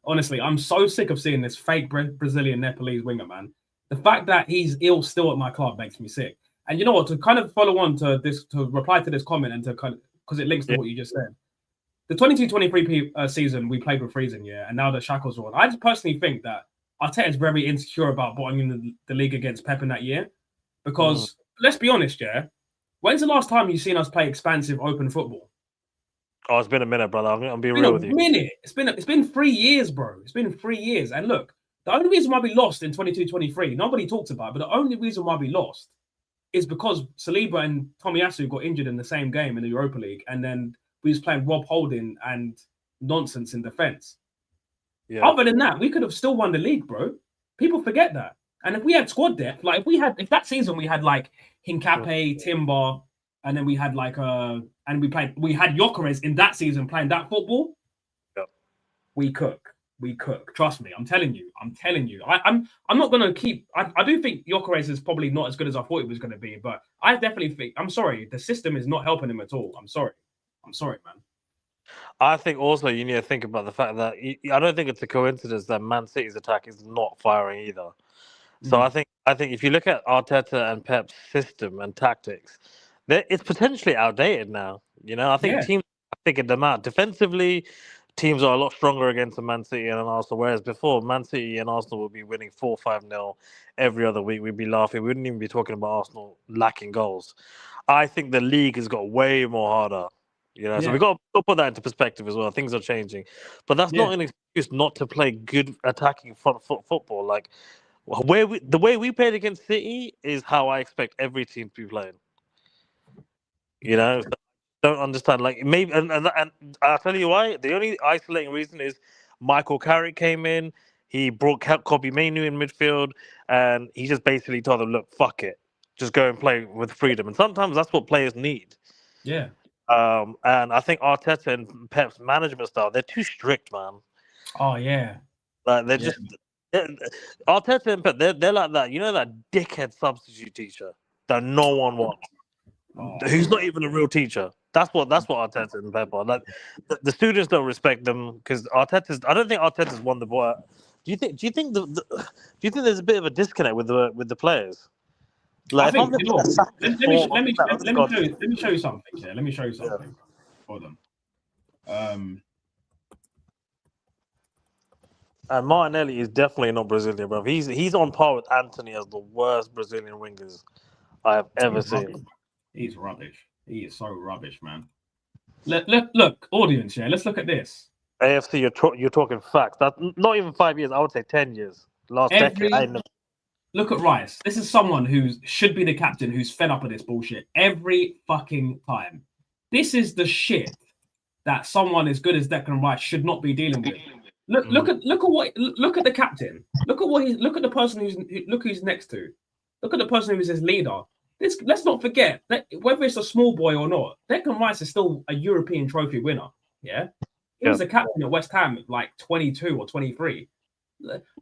S1: Honestly, I'm so sick of seeing this fake Brazilian Nepalese winger, man. The fact that he's ill still at my club makes me sick. And you know what? To kind of follow on to this, to reply to this comment, and to kind of because it links to what you just said. The 22-23 season we played with freezing, yeah, and now the shackles are on. I just personally think that Arteta is very insecure about bottoming the league against Pep in that year, because let's be honest, yeah. When's the last time you've seen us play expansive open football?
S2: Oh, it's been a minute, brother. I'm being real with you.
S1: It's been 3 years, bro. It's been 3 years. And look, the only reason why we lost in 22-23, nobody talks about it, but the only reason why we lost is because Saliba and Tomiyasu got injured in the same game in the Europa League, and then we was playing Rob Holding and nonsense in defense. Yeah. Other than that, we could have still won the league, bro. People forget that. And if we had squad depth, like if that season we had like Hincapié, Timber, and then we had like and we had Gyökeres in that season playing that football.
S2: Yep.
S1: We cook. Trust me, I'm telling you. I'm not gonna keep. I do think Gyökeres is probably not as good as I thought it was gonna be, but I definitely think. I'm sorry, the system is not helping him at all. I'm sorry, man.
S2: I think also you need to think about the fact that I don't think it's a coincidence that Man City's attack is not firing either. So I think if you look at Arteta and Pep's system and tactics, it's potentially outdated now. You know, I think teams are figured them out. Defensively, teams are a lot stronger against a Man City and an Arsenal, whereas before, Man City and Arsenal would be winning 4-5-0 every other week. We'd be laughing. We wouldn't even be talking about Arsenal lacking goals. I think the league has got way more harder. You know, so we've got to put that into perspective as well. Things are changing. But that's not an excuse not to play good attacking front foot football. Like, the way we played against City is how I expect every team to be playing. You know, so I don't understand. Like maybe, and I'll tell you why. The only isolating reason is Michael Carrick came in. He brought Kobbie Mainoo in midfield, and he just basically told them, "Look, fuck it, just go and play with freedom." And sometimes that's what players need.
S1: Yeah.
S2: And I think Arteta and Pep's management style, they're too strict, man.
S1: Oh yeah.
S2: Like they're just. Arteta and Pep, they're like that. You know that dickhead substitute teacher that no one wants, who's not even a real teacher. That's what Arteta and Pep are. Like the students don't respect them because Arteta's. I don't think Arteta's won the ball. Do you think do you think there's a bit of a disconnect with the players?
S1: Like, I think, let me show you something. Yeah, let me show you something. Hold on.
S2: And Martinelli is definitely not Brazilian, bro. He's on par with Anthony as the worst Brazilian wingers I have ever seen.
S1: He's rubbish. He is so rubbish, man. Look, audience, yeah. Let's look at this.
S2: AFC, you're talking facts. That's not even 5 years. I would say 10 years. Last decade.
S1: Look at Rice. This is someone who should be the captain who's fed up of this bullshit every fucking time. This is the shit that someone as good as Declan Rice should not be dealing with. Look at the captain. Look at the person who's next to. Look at the person who's his leader. Let's not forget that whether it's a small boy or not, Declan Rice is still a European trophy winner. Yeah. He was a captain at West Ham at like 22 or 23.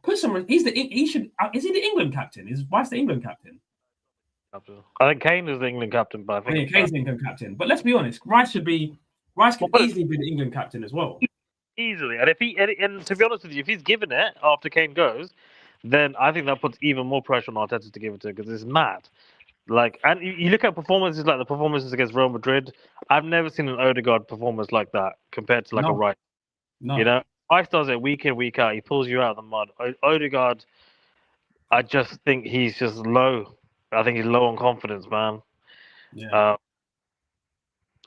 S1: Put some. Is he the England captain? Is Rice the England captain?
S2: I think Kane is the England captain, but I think
S1: Kane's the England captain. But let's be honest, Rice could easily be the England captain as well.
S2: Easily, and and to be honest with you, if he's given it after Kane goes, then I think that puts even more pressure on Arteta to give it to him because it's mad. Like, and you look at performances like the performances against Real Madrid. I've never seen an Odegaard performance like that compared to like a Rice. No. You know, Rice does it week in, week out. He pulls you out of the mud. Odegaard, I just think he's just low. I think he's low on confidence, man.
S1: Yeah.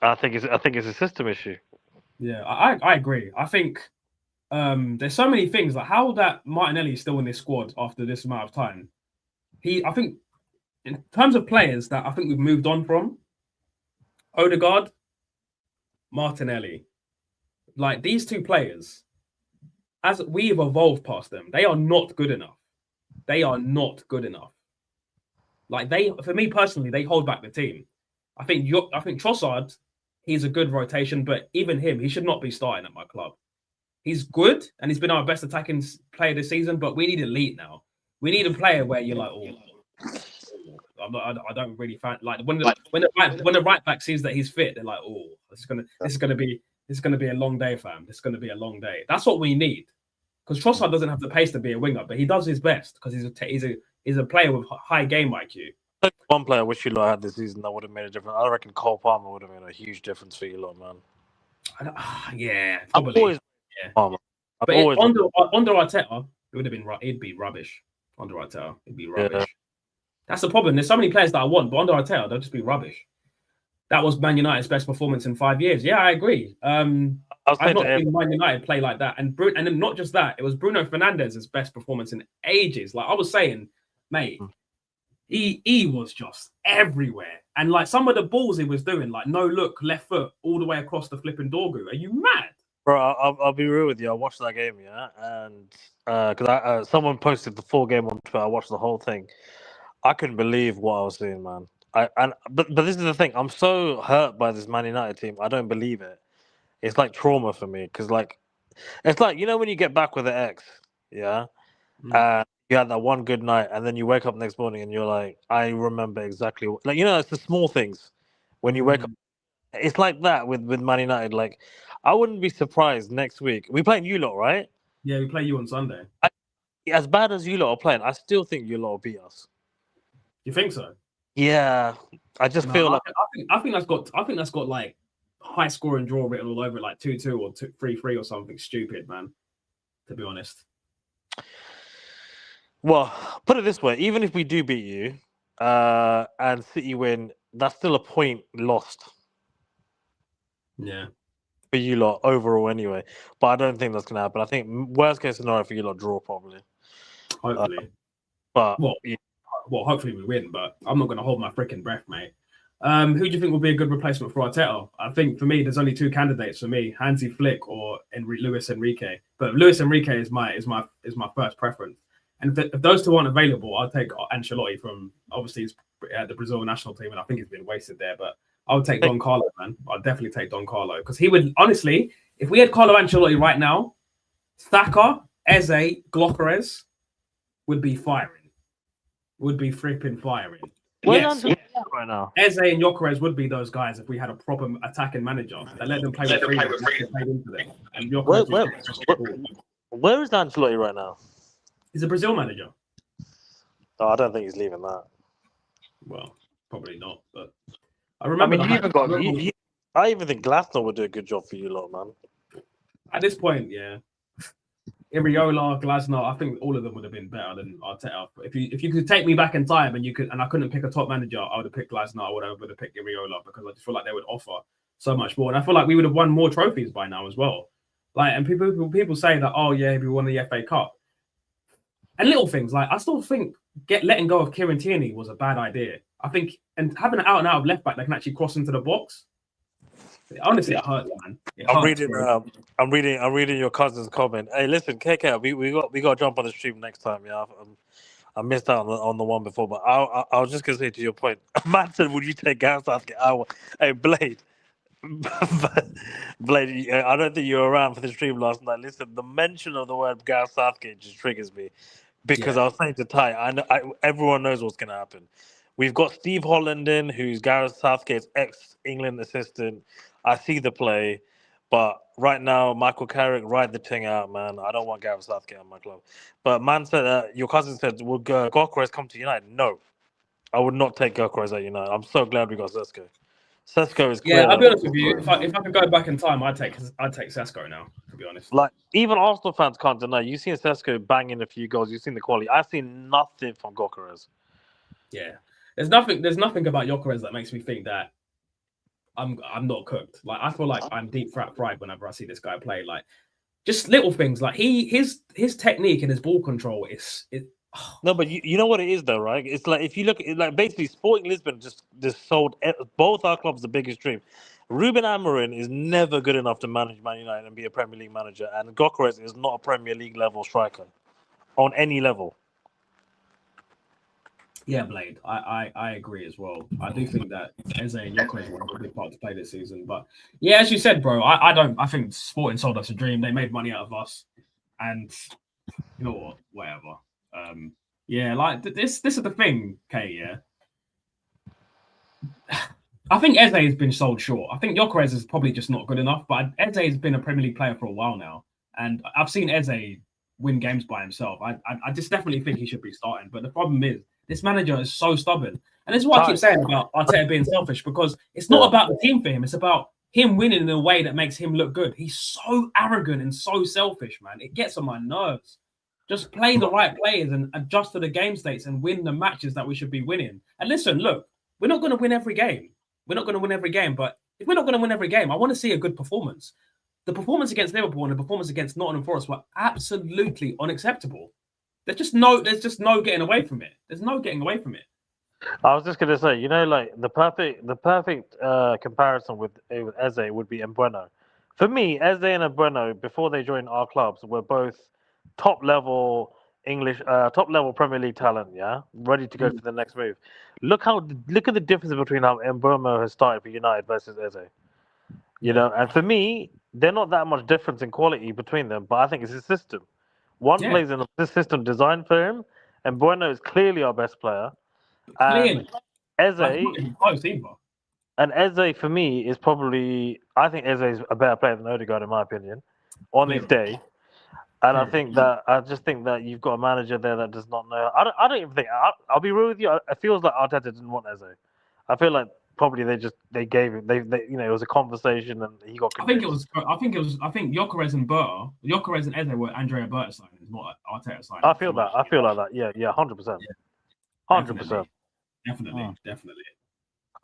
S2: I think it's a system issue.
S1: Yeah, I agree. I think there's so many things like how that Martinelli is still in this squad after this amount of time. I think, in terms of players that I think we've moved on from, Odegaard, Martinelli, like these two players, as we've evolved past them, they are not good enough. They are not good enough. Like for me personally, they hold back the team. I think Trossard, he's a good rotation, but even him, he should not be starting at my club. He's good and he's been our best attacking player this season, but we need elite now. We need a player where you're like, I don't really find like when the right back sees that he's fit, they're like, this is gonna be a long day, fam. This is gonna be a long day. That's what we need. Because Trossard doesn't have the pace to be a winger, but he does his best because he's a player with high game IQ.
S2: One player I wish you lot had this season that would have made a difference. I reckon Cole Palmer would have made a huge difference for you lot, man.
S1: Yeah, probably. Palmer. But under Arteta, it would have been. It'd be rubbish. Under Arteta, it'd be rubbish. Yeah. That's the problem. There's so many players that I want, but under Arteta, they'll just be rubbish. That was Man United's best performance in 5 years. Yeah, I agree. I've not seen Man United play like that. And then not just that, it was Bruno Fernandes's best performance in ages. Like I was saying, mate, he was just everywhere. And like some of the balls he was doing, like no look, left foot, all the way across the flipping Dorgu. Are you mad?
S2: Bro, I'll be real with you. I watched that game, yeah, and because someone posted the full game on Twitter. I watched the whole thing. I couldn't believe what I was seeing, man. But this is the thing. I'm so hurt by this Man United team. I don't believe it. It's like trauma for me because, like, it's like when you get back with an ex, yeah, you had that one good night, and then you wake up next morning and you're like, I remember exactly it's the small things when you wake up. It's like that with Man United. Like, I wouldn't be surprised next week. We playing you lot, right?
S1: Yeah, we play you on Sunday.
S2: As bad as you lot are playing, I still think you lot will beat us.
S1: You think so?
S2: Yeah, I just feel like
S1: I think that's got like high scoring draw written all over it, like 2-2 or 3-3 or something stupid, man. To be honest.
S2: Well, put it this way: even if we do beat you, and City win, that's still a point lost.
S1: Yeah.
S2: For you lot overall, anyway. But I don't think that's gonna happen. I think worst case scenario for you lot, draw probably.
S1: Hopefully. Hopefully we win, but I'm not going to hold my freaking breath, mate. Who do you think will be a good replacement for Arteta? I think for me, there's only two candidates for me: Hansi Flick or Luis Enrique. But Luis Enrique is my first preference. And if those two aren't available, I'll take Ancelotti from obviously the Brazil national team, and I think he's been wasted there. But I would take Don Carlo, man. I'd definitely take Don Carlo because he would honestly, if we had Carlo Ancelotti right now, Saka, Eze, Gyökeres would be firing. Would be flipping firing.
S2: Yes. Right now.
S1: Eze and Gyökeres would be those guys if we had a proper attacking manager that let them play with freedom. And
S2: where is Ancelotti right now?
S1: He's a Brazil manager.
S2: Oh, I don't think he's leaving that.
S1: Well, probably not. But I remember.
S2: I even think Glasner would do a good job for you lot, man.
S1: At this point, yeah. Iriola, Glasner, I think all of them would have been better than Arteta. If you could take me back in time and I couldn't pick a top manager, I would have picked Glasner. I would have picked Iriola because I just feel like they would offer so much more, and I feel like we would have won more trophies by now as well. Like, and people say that, oh yeah, we won the FA Cup, and little things like I still think letting go of Kieran Tierney was a bad idea. I think, and having an out of left back that can actually cross into the box. Honestly, it hurts, man.
S2: I'm reading your cousin's comment. Hey, listen, KK, we got to jump on the stream next time. Yeah, I missed out on the one before, but I was just gonna say to your point. Man said, "Would you take Gareth Southgate?" Hey, Blade, Blade. I don't think you were around for the stream last night. Listen, the mention of the word Gareth Southgate just triggers me because I was saying to Ty, everyone knows what's gonna happen. We've got Steve Holland in, who's Gareth Southgate's ex-England assistant. I see the play, but right now, Michael Carrick, ride the thing out, man. I don't want Gareth Southgate on my club. But man said, your cousin said, would Gyökeres come to United? No, I would not take Gyökeres at United. I'm so glad we got Sesko. Sesko is clear.
S1: Yeah, I'll be honest with you. If I could go back in time, I'd take Sesko now, to be honest.
S2: Like, even Arsenal fans can't deny. You've seen Sesko banging a few goals. You've seen the quality. I've seen nothing from Gyökeres.
S1: Yeah. There's nothing about Gyökeres that makes me think that I'm not cooked. Like, I feel like I'm deep fried whenever I see this guy play. Like, just little things like his technique and his ball control is it.
S2: No, but you know what it is though, right? It's like if you look like basically Sporting Lisbon just sold both our clubs the biggest dream. Ruben Amorim is never good enough to manage Man United and be a Premier League manager, and Gyökeres is not a Premier League level striker on any level.
S1: Yeah, Blade. I agree as well. I do think that Eze and Gyökeres were a big part to play this season. But yeah, as you said, bro, I think Sporting sold us a dream. They made money out of us, and you know what? Whatever. Yeah, like this is the thing, Kay. Yeah. I think Eze has been sold short. I think Gyökeres is probably just not good enough. But Eze has been a Premier League player for a while now, and I've seen Eze win games by himself. I just definitely think he should be starting. But the problem is, this manager is so stubborn. And this is what I keep saying about Arteta being selfish, because it's not about the team for him. It's about him winning in a way that makes him look good. He's so arrogant and so selfish, man. It gets on my nerves. Just play the right players and adjust to the game states and win the matches that we should be winning. And listen, look, we're not going to win every game. We're not going to win every game. But if we're not going to win every game, I want to see a good performance. The performance against Liverpool and the performance against Nottingham Forest were absolutely unacceptable. There's just no getting away from it. There's no getting away from it.
S2: I was just gonna say, you know, like the perfect comparison with Eze would be Mbeumo. For me, Eze and Mbeumo, before they joined our clubs, were both top level Premier League talent. Yeah, ready to go for the next move. Look at the difference between how Mbeumo has started for United versus Eze. You know, and for me, they're not that much difference in quality between them, but I think it's his system. One plays in a system designed for him, and Bueno is clearly our best player. And Eze, for me is probably, I think Eze is a better player than Odegaard in my opinion, on his day. And I just think that you've got a manager there that does not know. I don't even think. I'll be real with you. It feels like Arteta didn't want Eze. I feel like probably they gave him. They it was a conversation and he got convinced.
S1: I think Gyökeres and Eze were Andrea Berta signings, not Arteta signings.
S2: I feel like that. Yeah, 100%. 100%.
S1: Definitely.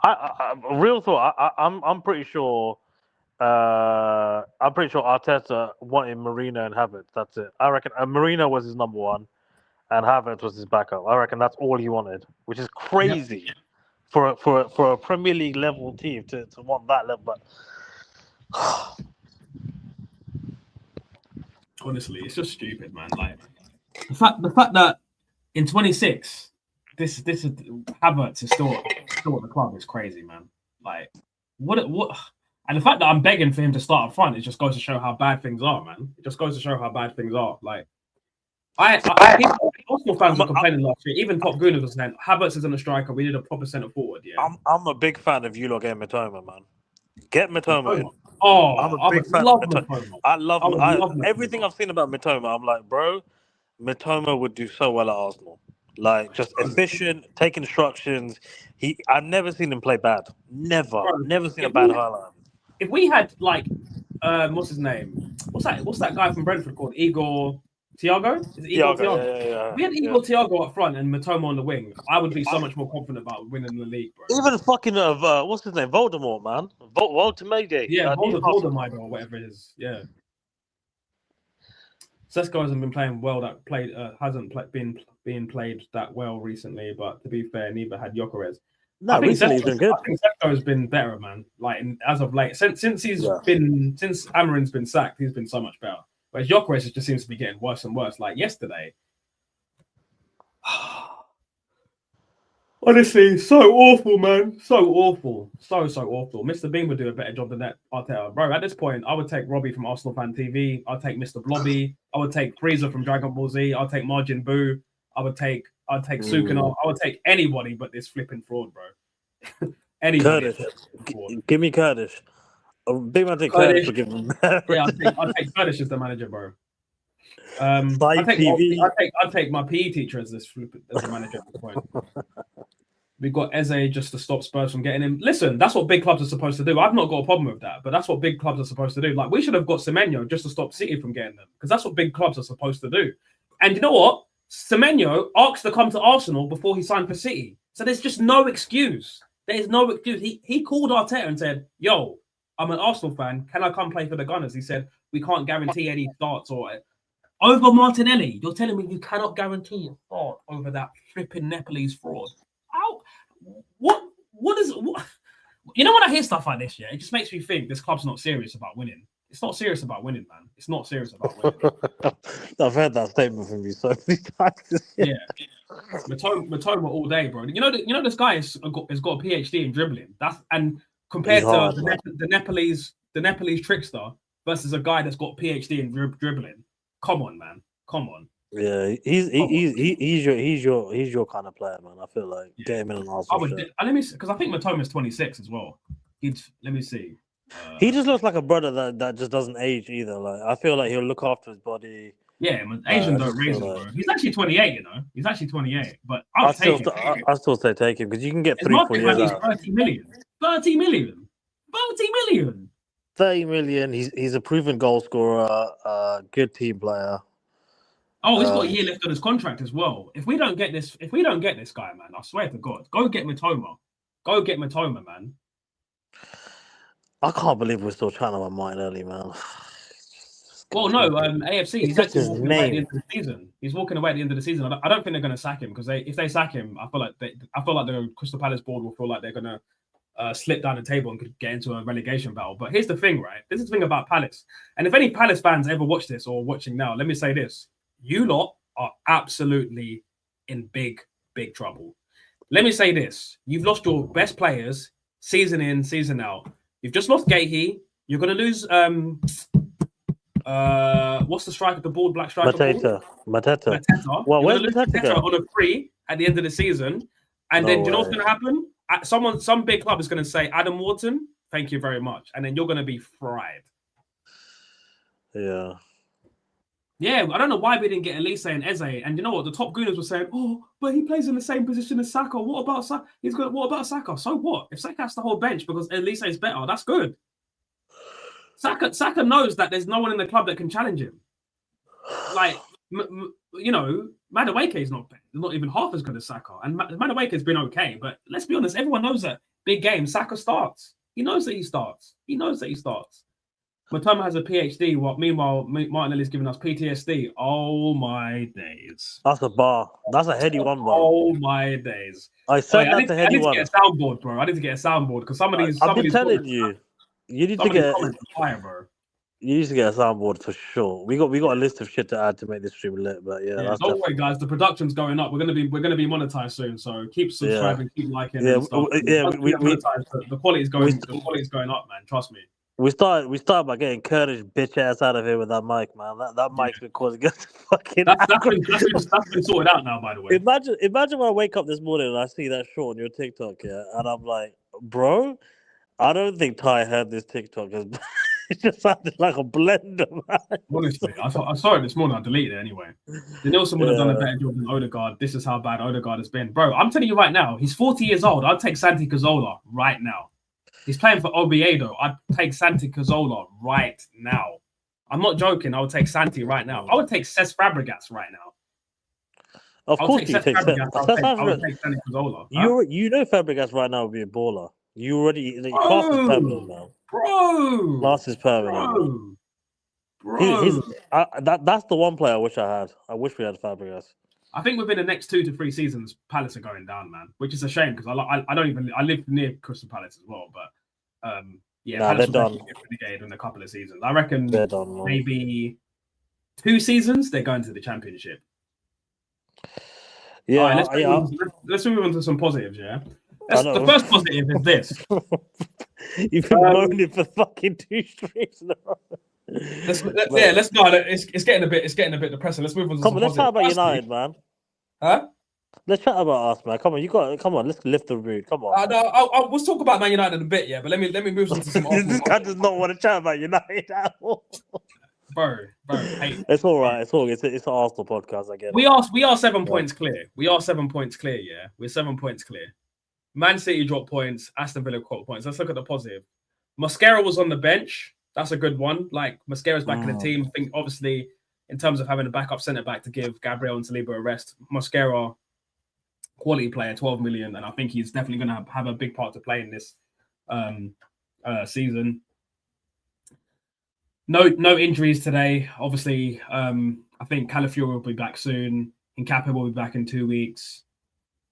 S2: I real thought. I'm pretty sure. Arteta wanted Marino and Havertz. That's it. I reckon Marino was his number one, and Havertz was his backup. I reckon that's all he wanted, which is crazy for a Premier League level team to want that level. But
S1: honestly, it's just stupid, man. Like the fact that in 26, this is Havertz is still at the club is crazy, man. Like what. And the fact that I'm begging for him to start up front, it just goes to show how bad things are, man. It just goes to show how bad things are. Like, Arsenal fans were complaining last year. Even Top Gooners was saying, Havertz isn't a striker. We need a proper centre forward. Yeah,
S2: I'm a big fan of you lot getting Mitoma, man. Get Mitoma in.
S1: Oh,
S2: I'm a big fan of Mitoma. I love everything I've seen about Mitoma. I'm like, bro, Mitoma would do so well at Arsenal. Like, just efficient, take instructions. I've never seen him play bad. Never seen a bad highlight.
S1: If we had what's his name? What's that guy from Brentford called? Igor Thiago? Is it Igor Thiago?
S2: Yeah.
S1: If we had Igor Thiago up front and Mitoma on the wing, I would be so much more confident about winning the league, bro.
S2: Even fucking what's his name? Voldemort, man. Voldemort.
S1: Yeah, Voldemort or whatever it is. Yeah. Sesko hasn't been playing well. Been played that well recently. But to be fair, neither had Gyökeres.
S2: No, recently he's been good.
S1: I think Sesko has been better, man. Like as of late, since Amorim's been sacked, he's been so much better. Whereas Gyökeres just seems to be getting worse and worse. Like yesterday, honestly, so awful, man. So awful, so awful. Mr. Bean would do a better job than that, Arteta, bro. At this point, I would take Robbie from Arsenal Fan TV. I'd take Mr. Blobby. I would take Frieza from Dragon Ball Z. I'd take Margin Buu. I'd take Sukanov. I would take anybody but this flipping fraud, bro. Anybody.
S2: Kurdish. Give me Kurdish. Big man take Kurdish for giving him.
S1: Yeah, I'll take Kurdish as the manager, bro. I'd take my PE teacher as the manager at this point. We've got Eze just to stop Spurs from getting him. Listen, that's what big clubs are supposed to do. I've not got a problem with that, but that's what big clubs are supposed to do. Like, we should have got Semenyo just to stop City from getting them, because that's what big clubs are supposed to do. And you know what? Semenyo asked to come to Arsenal before he signed for City. So there's just no excuse. There is no excuse. He called Arteta and said, yo, I'm an Arsenal fan. Can I come play for the Gunners? He said, we can't guarantee any starts or over Martinelli. You're telling me you cannot guarantee a start over that flipping Nepalese fraud? How? What is what? You know, when I hear stuff like this, yeah, it just makes me think this club's not serious about winning. It's not serious about winning, man. It's not serious about winning.
S2: I've heard that statement from you so many times.
S1: Yeah. Matoma all day, bro. You know this guy has got a PhD in dribbling. And compared
S2: hard,
S1: to the Nepalese trickster versus a guy that's got PhD in dribbling. Come on, man. Come on.
S2: Yeah, he's your kind of player, man. I feel like get him in an Arsenal shirt.
S1: Let me, because I think Matoma's 26 as well. Let me see.
S2: He just looks like a brother that just doesn't age either. Like I feel like he'll look after his body.
S1: Yeah, Asian don't raise him, bro. He's actually 28, you know. He's actually 28, but I
S2: still say take him because you can get 3-4 years out.
S1: 30 million. 30 million. 30 million.
S2: 30 million. He's a proven goal scorer, good team player.
S1: Oh, he's got a year left on his contract as well. If we don't get this guy, man, I swear to God, go get Matoma. Go get Matoma, man.
S2: I can't believe we're still chatting about Martinelli, man.
S1: Well, no, AFC. He's actually walking away at the end of the season. He's walking away at the end of the season. I don't think they're going to sack him because if they sack him, I feel like the Crystal Palace board will feel like they're going to slip down the table and could get into a relegation battle. But here's the thing, right? This is the thing about Palace. And if any Palace fans ever watch this or watching now, let me say this: you lot are absolutely in big, big trouble. Let me say this: you've lost your best players season in, season out. You've just lost Gahey. You're going to lose. What's the striker? The bald black striker.
S2: Mateta.
S1: Well, where's Mateta on a free at the end of the season? And then do you know what's going to happen? Some big club is going to say, Adam Wharton, thank you very much, and then you're going to be fried.
S2: Yeah.
S1: Yeah, I don't know why we didn't get Elise and Eze. And you know what? The top gooners were saying, oh, but he plays in the same position as Saka. What about Saka? What about Saka? So what? If Saka has to hold bench because Elise is better, that's good. Saka knows that there's no one in the club that can challenge him. Like, you know, Madueke is not even half as good as Saka. And Madueke has been okay. But let's be honest, everyone knows that big game, Saka starts. He knows that he starts. Matoma has a PhD. Meanwhile, Martinelli's giving us PTSD. Oh my days!
S2: That's a bar. That's a heady one, bro.
S1: Oh my days!
S2: I said that's a heady one.
S1: I need to get a soundboard, bro. I need to get a soundboard because some of these.
S2: I've been telling you, you need to get.
S1: Fire, bro.
S2: You need to get a soundboard for sure. We got a list of shit to add to make this stream lit, but yeah. That's
S1: don't worry, guys. The production's going up. We're gonna be monetized soon, so keep subscribing, keep liking. The quality's going. The quality's going up, man. Trust me.
S2: We started by getting Kurdish bitch ass out of here with that mic, man. That mic's been causing us fucking.
S1: That's been sorted out now, by the way.
S2: Imagine when I wake up this morning and I see that short on your TikTok, yeah, and I'm like, bro, I don't think Ty heard this TikTok. It just sounded like a blender, man.
S1: Honestly, I saw it this morning. I deleted it anyway. The Nielsen would have done a better job than Odegaard. This is how bad Odegaard has been, bro. I'm telling you right now, he's 40 years old. I'd take Santi Cazorla right now. He's playing for Oviedo. I'd take Santi Cazorla right now. I'm not joking. I would take Santi right now. I would take Cesc Fabregas right now.
S2: Of course, you take Santi
S1: Cazorla.
S2: You know Fabregas right now would be a baller. You already class is permanent now.
S1: Bro,
S2: class is permanent.
S1: Bro.
S2: That's the one player I wish I had. I wish we had Fabregas.
S1: I think within the next 2 to 3 seasons, Palace are going down, man. Which is a shame because I live near Crystal Palace as well, but
S2: they're done.
S1: In a couple of seasons. I reckon
S2: they're done, man.
S1: Maybe 2 seasons they're going to the Championship.
S2: Yeah,
S1: right, let's move on to some positives. Yeah, the first positive is this.
S2: You've been moaning for fucking 2 streams now.
S1: Let's go. It's getting a bit depressing. Let's move on to some
S2: let's chat about United, man.
S1: Huh?
S2: Let's chat about us, man. Come on, let's lift the mood. Come on.
S1: We'll talk about Man United in a bit, yeah. But let me move on to some.
S2: This guy does not want to chat about United at all.
S1: Bro, hey.
S2: It's all right. It's an Arsenal podcast. I get it.
S1: We are 7 points clear. Yeah, we're 7 points clear. Man City dropped points. Aston Villa got points. Let's look at the positive. Mosquera was on the bench. That's a good one. Like Mosquera's back in the team. I think obviously in terms of having a backup centre back to give Gabriel and Saliba a rest, Mosquera, quality player, 12 million, and I think he's definitely going to have a big part to play in this season. No injuries today. Obviously, I think Calafiori will be back soon. Nkappa will be back in 2 weeks.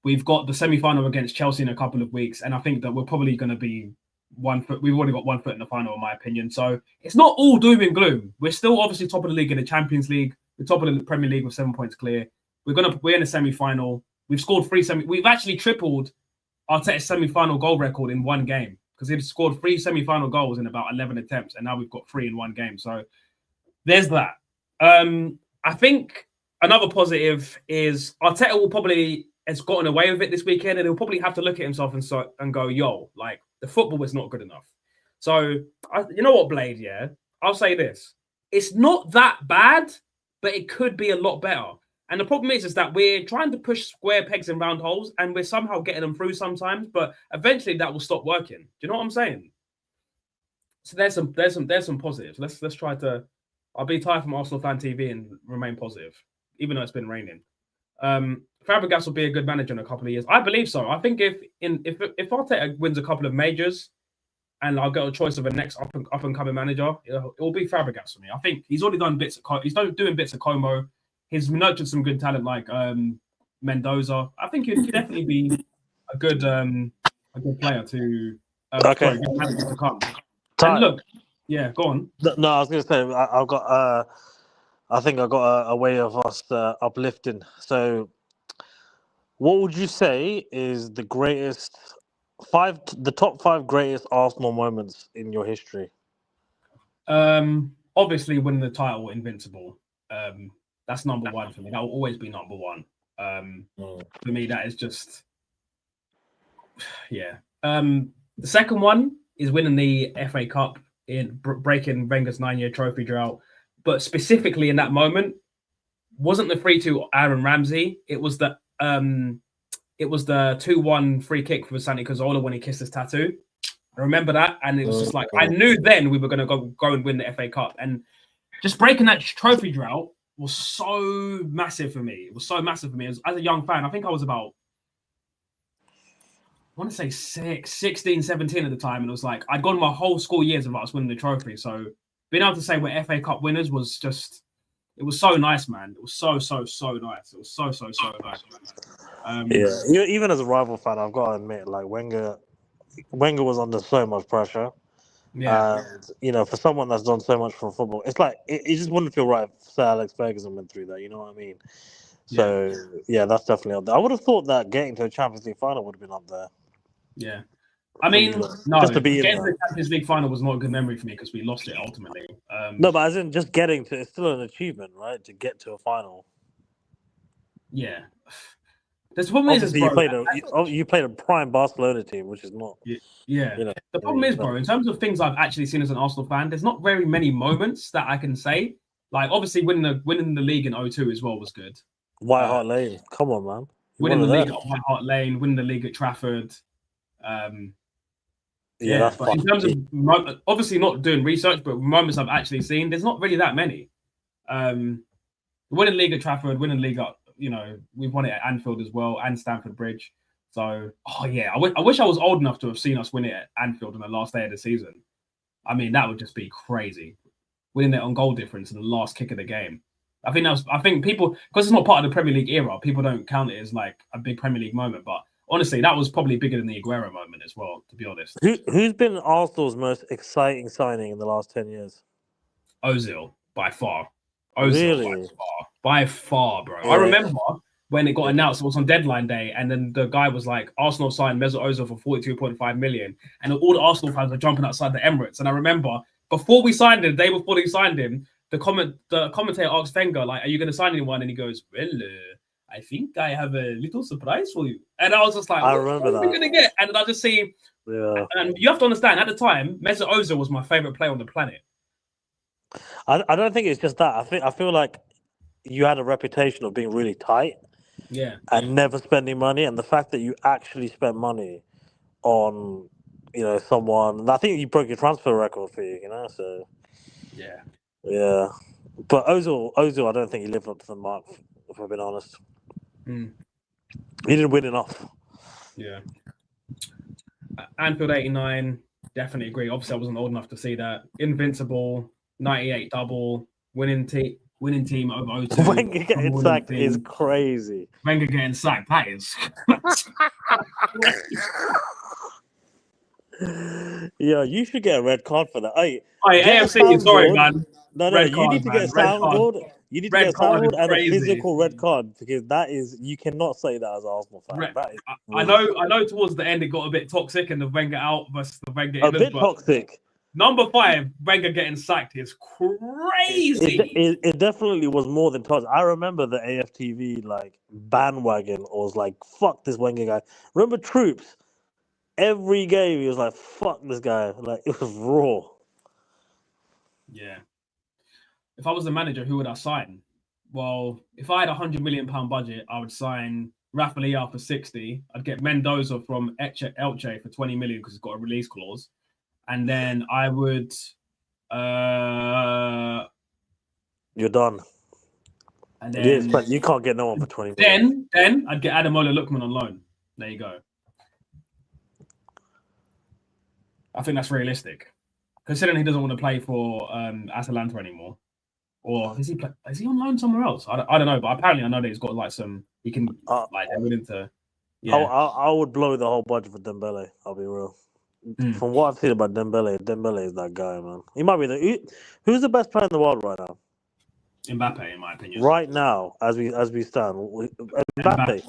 S1: We've got the semi-final against Chelsea in a couple of weeks, and I think that we're probably going to be 1 foot. We've already got 1 foot in the final, in my opinion. So it's not all doom and gloom. We're still obviously top of the league in the Champions League. We're top of the Premier League with 7 points clear. We're in the semi-final. We've scored 3 semi. We've actually tripled Arteta's semi-final goal record in one game because he'd scored 3 semi-final goals in about 11 attempts, and now we've got 3 in one game. So there's that. I think another positive is Arteta will probably has gotten away with it this weekend, and he'll probably have to look at himself and go, "Yo, like the football is not good enough." So you know what, Blade? Yeah, I'll say this: it's not that bad, but it could be a lot better. And the problem is that we're trying to push square pegs in round holes, and we're somehow getting them through sometimes, but eventually that will stop working. Do you know what I'm saying? So there's some positives. Let's try to. I'll be tired from Arsenal Fan TV and remain positive, even though it's been raining. Fabregas will be a good manager in a couple of years. I believe so. I think if Arteta wins a couple of majors, and I'll get a choice of a next up and coming manager, it will be Fabregas for me. I think he's already done bits. He's doing bits of Como. He's nurtured some good talent like Mendoza. I think he'd definitely be a good player to. Sorry, good manager to come. And look, yeah, go on.
S2: No, I was going to say I've got. I think I got a way of us uplifting. So, what would you say is the top 5 greatest Arsenal moments in your history?
S1: Obviously, winning the title, invincible. That's number 1 for me. That will always be number 1. For me, that is just, yeah. The second one is winning the FA Cup in breaking Wenger's 9-year trophy drought. But specifically in that moment, wasn't the 3-2 Aaron Ramsey. It was the 2-1 free kick for Santi Cazorla when he kissed his tattoo. I remember that, and it was just like I knew then we were going to go and win the FA Cup, and just breaking that trophy drought was so massive for me. It was so massive for me as a young fan. I think I was about, I want to say 16, 17 at the time, and it was like I'd gone my whole school years without us winning the trophy. So being able to say we're FA Cup winners was just, it was so nice, man. It was so nice. It was so nice.
S2: Yeah, even as a rival fan, I've got to admit, like Wenger was under so much pressure.
S1: Yeah.
S2: And, for someone that's done so much for football, it's like, it just wouldn't feel right if Sir Alex Ferguson went through that, you know what I mean? So, yeah, that's definitely up there. I would have thought that getting to a Champions League final would have been up there.
S1: Yeah. I mean, no,
S2: just to be
S1: getting to the Champions League final was not a good memory for me because we lost it ultimately.
S2: No, but as in just getting to, it's still an achievement, right? To get to a final.
S1: Yeah. The problem is,
S2: you played a prime Barcelona team, which is not.
S1: Yeah. The problem is, bro, in terms of things I've actually seen as an Arsenal fan, there's not very many moments that I can say. Like, obviously, winning the league in 2002 as well was good.
S2: White Hart Lane, come on, man.
S1: Winning the league at White Hart Lane, winning the league at Trafford. But in terms of obviously not doing research, but moments I've actually seen, there's not really that many. Winning the league at Trafford, winning the league at, we've won it at Anfield as well and Stamford Bridge. So, I wish I was old enough to have seen us win it at Anfield on the last day of the season. I mean, that would just be crazy. Winning it on goal difference in the last kick of the game. I think people, because it's not part of the Premier League era, people don't count it as like a big Premier League moment. But honestly, that was probably bigger than the Aguero moment as well, to be honest.
S2: Who's been Arsenal's most exciting signing in the last 10 years?
S1: Ozil, by far.
S2: Really?
S1: By far, bro. Yeah. I remember when it got announced, it was on deadline day, and then the guy was like, Arsenal signed Mesut Ozil for 42.5 million, and all the Arsenal fans were jumping outside the Emirates. And I remember, before we signed him, the day before they signed him, the commentator asked Wenger, like, are you going to sign anyone? And he goes, well, I think I have a little surprise for you. And I was just like, what are we going to get? And then I just see, and you have to understand, at the time, Mesut Ozil was my favorite player on the planet.
S2: I don't think it's just that. I feel like you had a reputation of being really tight, and never spending money. And the fact that you actually spent money on, someone, I think you broke your transfer record for you, So yeah. But Ozil, I don't think he lived up to the mark. If I've been honest, he didn't win enough.
S1: Yeah. Anfield '89, definitely agree. Obviously, I wasn't old enough to see that. Invincible. 98 double, winning team over 0-2.
S2: Wenger getting sacked is crazy.
S1: Wenger getting sacked, that is.
S2: Yeah, you should get a red card for that. Hey,
S1: AFC, sorry, man.
S2: No, you need to get a soundboard. You need to get a soundboard and a physical red card because you cannot say that as an Arsenal fan.
S1: I know. Towards the end, it got a bit toxic, and the Wenger out versus the Wenger in.
S2: A bit toxic.
S1: Number 5, Wenger getting sacked is crazy.
S2: It definitely was more than toxic. I remember the AFTV bandwagon was like, "Fuck this Wenger guy." Remember Troops? Every game he was like, "Fuck this guy." Like it was raw.
S1: Yeah. If I was the manager, who would I sign? Well, if I had £100 million budget, I would sign Rafa Leao for 60. I'd get Mendoza from Elche for 20 million because he's got a release clause. And then I would...
S2: You're done.
S1: And then,
S2: but you can't get no one for 20 million.
S1: Then I'd get Ademola Lookman on loan. There you go. I think that's realistic. Considering he doesn't want to play for Atalanta anymore. Or is he on loan somewhere else? I don't know, but apparently I know that he's got he can they're willing to. Yeah.
S2: I would blow the whole budget for Dembele. I'll be real. From what I've seen about Dembele is that guy, man. He might be who's the best player in the world right now?
S1: Mbappe, in my opinion.
S2: Right now, as we stand, Mbappe.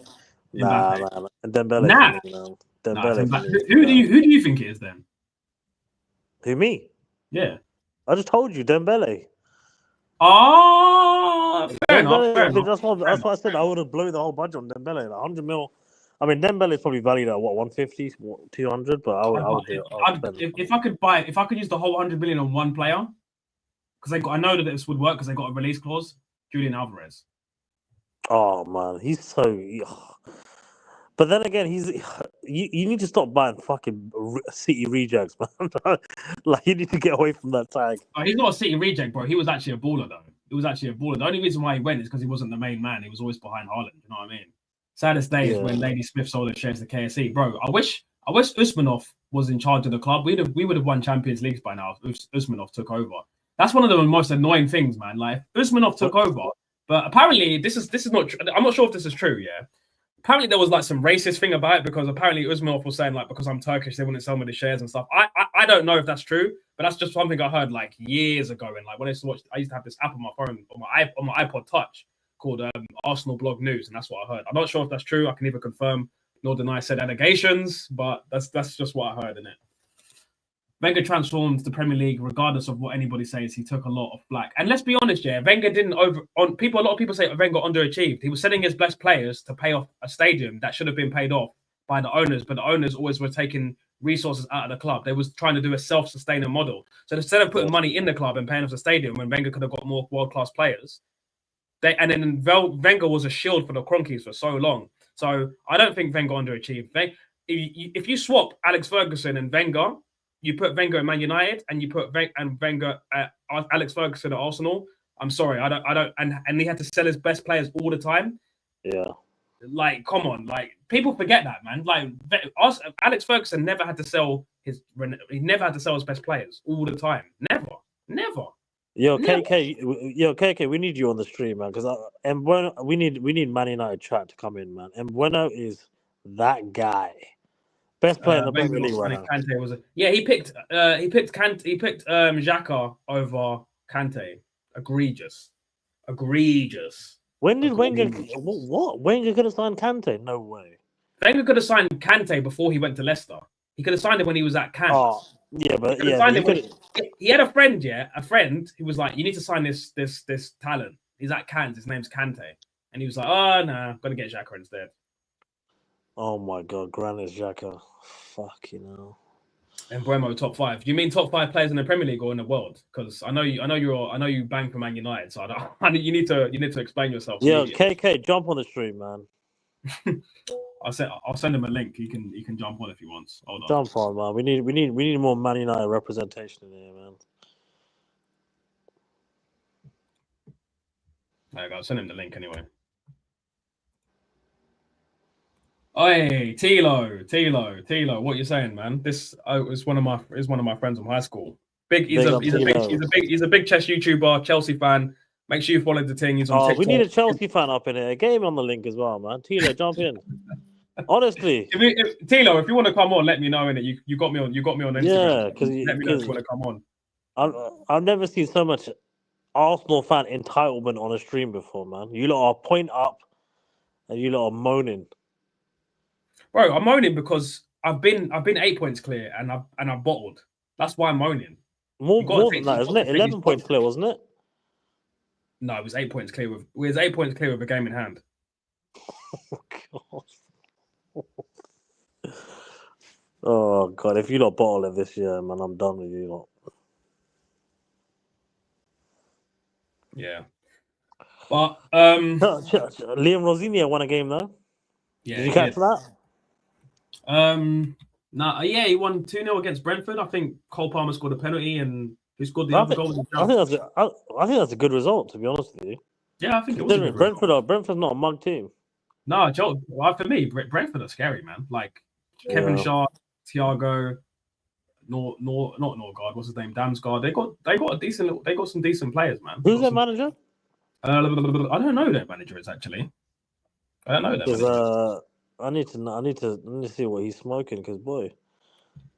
S2: Nah, Dembele.
S1: Dembele. Who do you think it is then?
S2: Who, me?
S1: Yeah.
S2: I just told you, Dembele.
S1: Oh, fair enough.
S2: That's what I said. I would have blown the whole budget on Dembele. 100 mil. I mean, Dembele is probably valued at 150, 200. But I would do it.
S1: If I could use the whole 100 million on one player, because I know that this would work because they got a release clause. Julian Alvarez.
S2: Oh man, he's so. But then again, you need to stop buying fucking City rejects, man. You need to get away from that tag.
S1: He's not a City reject, bro. He was actually a baller, though. He was actually a baller. The only reason why he went is because he wasn't the main man. He was always behind Haaland. You know what I mean? Saddest day is when Lady Smith sold her shares to KSE, bro. I wish Usmanov was in charge of the club. We would have won Champions Leagues by now if Usmanov took over. That's one of the most annoying things, man. Like Usmanov took over, but apparently this is not true. I'm not sure if this is true. Yeah. Apparently there was some racist thing about it because apparently Usmanov was saying because I'm Turkish they wouldn't sell me the shares and stuff. I don't know if that's true, but that's just something I heard years ago. And when I used to watch, I used to have this app on my phone on my iPod Touch called Arsenal Blog News, and that's what I heard. I'm not sure if that's true. I can neither confirm nor deny said allegations, but that's just what I heard in it. Wenger transformed the Premier League, regardless of what anybody says. He took a lot of flack, and let's be honest, Wenger didn't A lot of people say Wenger underachieved. He was sending his best players to pay off a stadium that should have been paid off by the owners, but the owners always were taking resources out of the club. They was trying to do a self-sustaining model. So instead of putting money in the club and paying off the stadium, when Wenger could have got more world-class players, Wenger was a shield for the Cronkies for so long. So I don't think Wenger underachieved. If you swap Alex Ferguson and Wenger. You put Wenger at Man United and you put Wenger at Alex Ferguson at Arsenal. I'm sorry, I don't. And he had to sell his best players all the time.
S2: Yeah.
S1: Come on, people forget that, man. Alex Ferguson never had to sell his best players all the time. Never.
S2: Yo, KK, we need you on the stream, man. Because we need Man United chat to come in, man. And Bueno is that guy. Best player in the Premier League right now.
S1: Kante was he picked Xhaka over Kante. Egregious.
S2: When did Wenger what? Wenger could have signed Kante? No way.
S1: Wenger could have signed Kante before he went to Leicester. He could have signed him when he was at Cannes.
S2: Oh, yeah, but
S1: he had a friend who was like, you need to sign this talent. He's at Cannes, his name's Kante. And he was like, oh no, I'm gonna get Xhaka instead.
S2: Oh my god, Granit Xhaka. Fucking hell.
S1: And Bremo top 5. Do you mean top 5 players in the Premier League or in the world? Because I know you bang for Man United, so you need to explain yourself.
S2: Yeah, KK, jump on the stream, man.
S1: I'll send him a link. He can jump on if he wants. Hold on.
S2: Jump on, man. We need more Man United representation in here, man.
S1: There you go. I'll send him the link anyway. Hey, Tilo, what you saying, man? This is one of my friends from high school. He's a big chess YouTuber, Chelsea fan. Make sure you follow the thing. He's on TikTok.
S2: We need a Chelsea fan up in here. Get him on the link as well, man. Tilo, jump in. Honestly,
S1: Tilo, if you want to come on, let me know. In it, you got me on Instagram.
S2: Yeah, because
S1: let me know if you want to come on.
S2: I've never seen so much Arsenal fan entitlement on a stream before, man. You lot are point up, and you lot are moaning.
S1: Bro, I'm moaning because I've been 8 points clear, and I've bottled. That's why I'm moaning.
S2: More than that, isn't it? 11 points clear, wasn't it?
S1: No, it was 8 points clear with 8 points clear with a game in hand.
S2: Oh god, if you lot bottle it this year, man, I'm done with you lot.
S1: Yeah. But
S2: Liam Rosinia won a game though.
S1: Yeah.
S2: Did you catch that?
S1: Yeah, he won 2-0 against Brentford. I think Cole Palmer scored a penalty and he scored the other goal.
S2: I think that's a good result, to be honest with you.
S1: Yeah, I think it was a good result.
S2: Brentford's not a mug team.
S1: No, Joe. Well, for me, Brentford are scary, man. Like Kevin Shaw, Thiago, not Norgard. What's his name? Damsgaard. They got some decent players, man.
S2: Who's their manager?
S1: I don't know their manager is actually. I don't know their manager.
S2: I need to see what he's smoking because boy,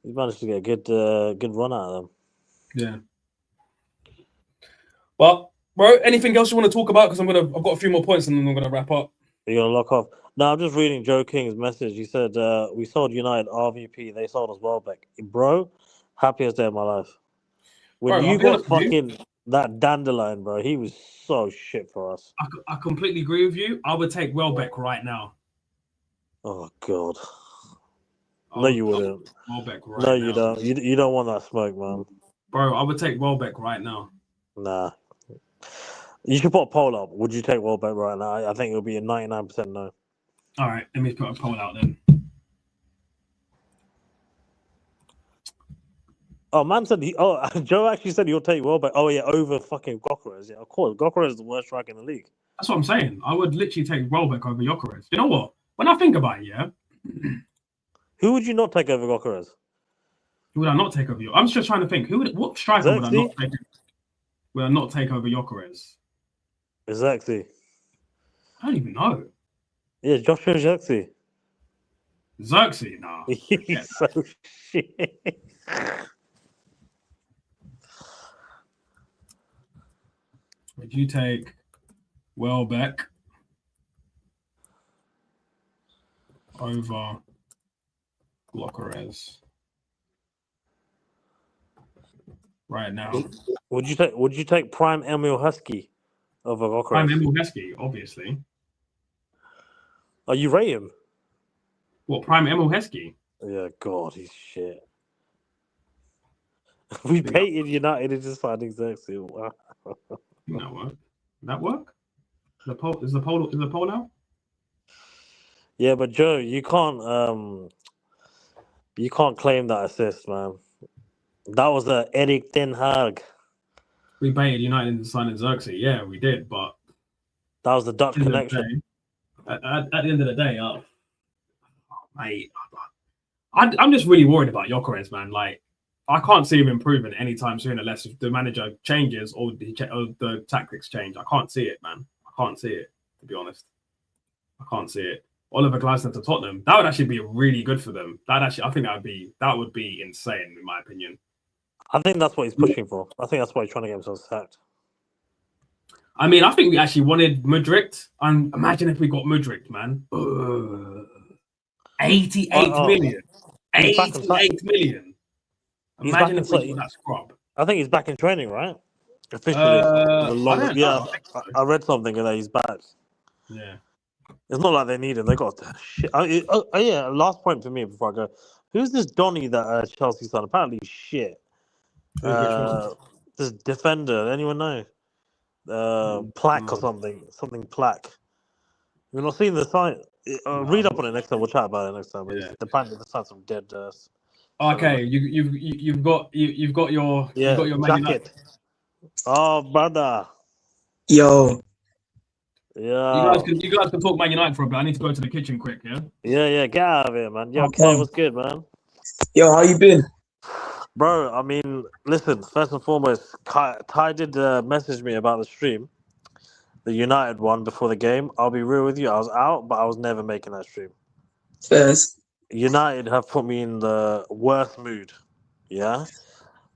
S2: he's managed to get a good run out of them.
S1: Yeah. Well, bro, anything else you want to talk about? Because I've got a few more points and then I'm gonna wrap up.
S2: You're gonna lock off. No, I'm just reading Joe King's message. He said, "We sold United RVP. They sold us Welbeck, bro. Happiest day of my life. When you got fucking that dandelion, bro, he was so shit for us.
S1: I completely agree with you. I would take Welbeck right now.
S2: Oh god. No, you wouldn't.
S1: Welbeck right
S2: no,
S1: now.
S2: You don't. You don't want that smoke, man.
S1: Bro, I would take Welbeck right now.
S2: Nah. You should put a poll up. Would you take Welbeck right now? I think it'll be a 99% no.
S1: All right, let me put a poll out then.
S2: Oh, man said Joe actually said he'll take Welbeck. Oh yeah, over fucking Gyökeres. Yeah, of course. Gyökeres is the worst striker in the league.
S1: That's what I'm saying. I would literally take Welbeck over Gyökeres. You know what? When I think about it, yeah.
S2: Who would you not take over Gyökeres?
S1: Who would I not take over you? I'm just trying to think. What striker would I not take over Gyökeres?
S2: Xerxes.
S1: I don't even know.
S2: Yeah, Joshua Xerxes.
S1: Xerxes? Nah.
S2: He's so shit.
S1: Would you take Welbeck over Gyökeres right now?
S2: Would you take Prime Emil Heskey over Gyökeres?
S1: Prime Emil Heskey, obviously.
S2: Oh, you rate him?
S1: What, Prime Emil Heskey?
S2: Yeah, God, he's shit. We baited United into signing Xerxes. Wow.
S1: That work? That work? Is the poll out?
S2: Yeah, but Joe, you can't claim that assist, man. That was the Erik Ten Hag.
S1: We baited United into signing Xerxes. Yeah, we did, but
S2: that was the Dutch connection.
S1: At the end of the day, mate, I'm just really worried about Gyökeres, man. Like, I can't see him improving anytime soon unless the manager changes or the tactics change. I can't see it, man. I can't see it, to be honest. I can't see it. Oliver Glasner to Tottenham, that would actually be really good for them. I think that would be insane, in my opinion.
S2: I think that's what he's pushing for. I think that's why he's trying to get himself sacked.
S1: I mean, I think we actually wanted Mudryk. And imagine if we got Mudryk, man. 88 million. 88 million. Imagine if we got that scrub.
S2: I think he's back in training, right? Officially. I read something that he's back.
S1: Yeah.
S2: It's not like they need him. They got shit. Yeah, last point for me before I go. Who's this Donny that Chelsea signed? Apparently shit. This defender. Anyone know? Plaque or something. Something Plaque. You're not seeing the sign. Read up on it next time. We'll chat about it next time.
S1: Yeah.
S2: Apparently, the sign's some dead.
S1: Okay, you've got your
S2: jacket. Oh, brother.
S3: Yo.
S2: Yeah.
S1: You guys can talk Man United for a bit. I need to go to the kitchen quick. Yeah.
S2: Yeah. Get out of here, man. Yo, okay, what's good, man?
S3: Yo, how you been?
S2: Bro, I mean, listen. First and foremost, Ty did message me about the stream, the United one before the game. I'll be real with you. I was out, but I was never making that stream.
S3: First.
S2: United have put me in the worst mood. Yeah,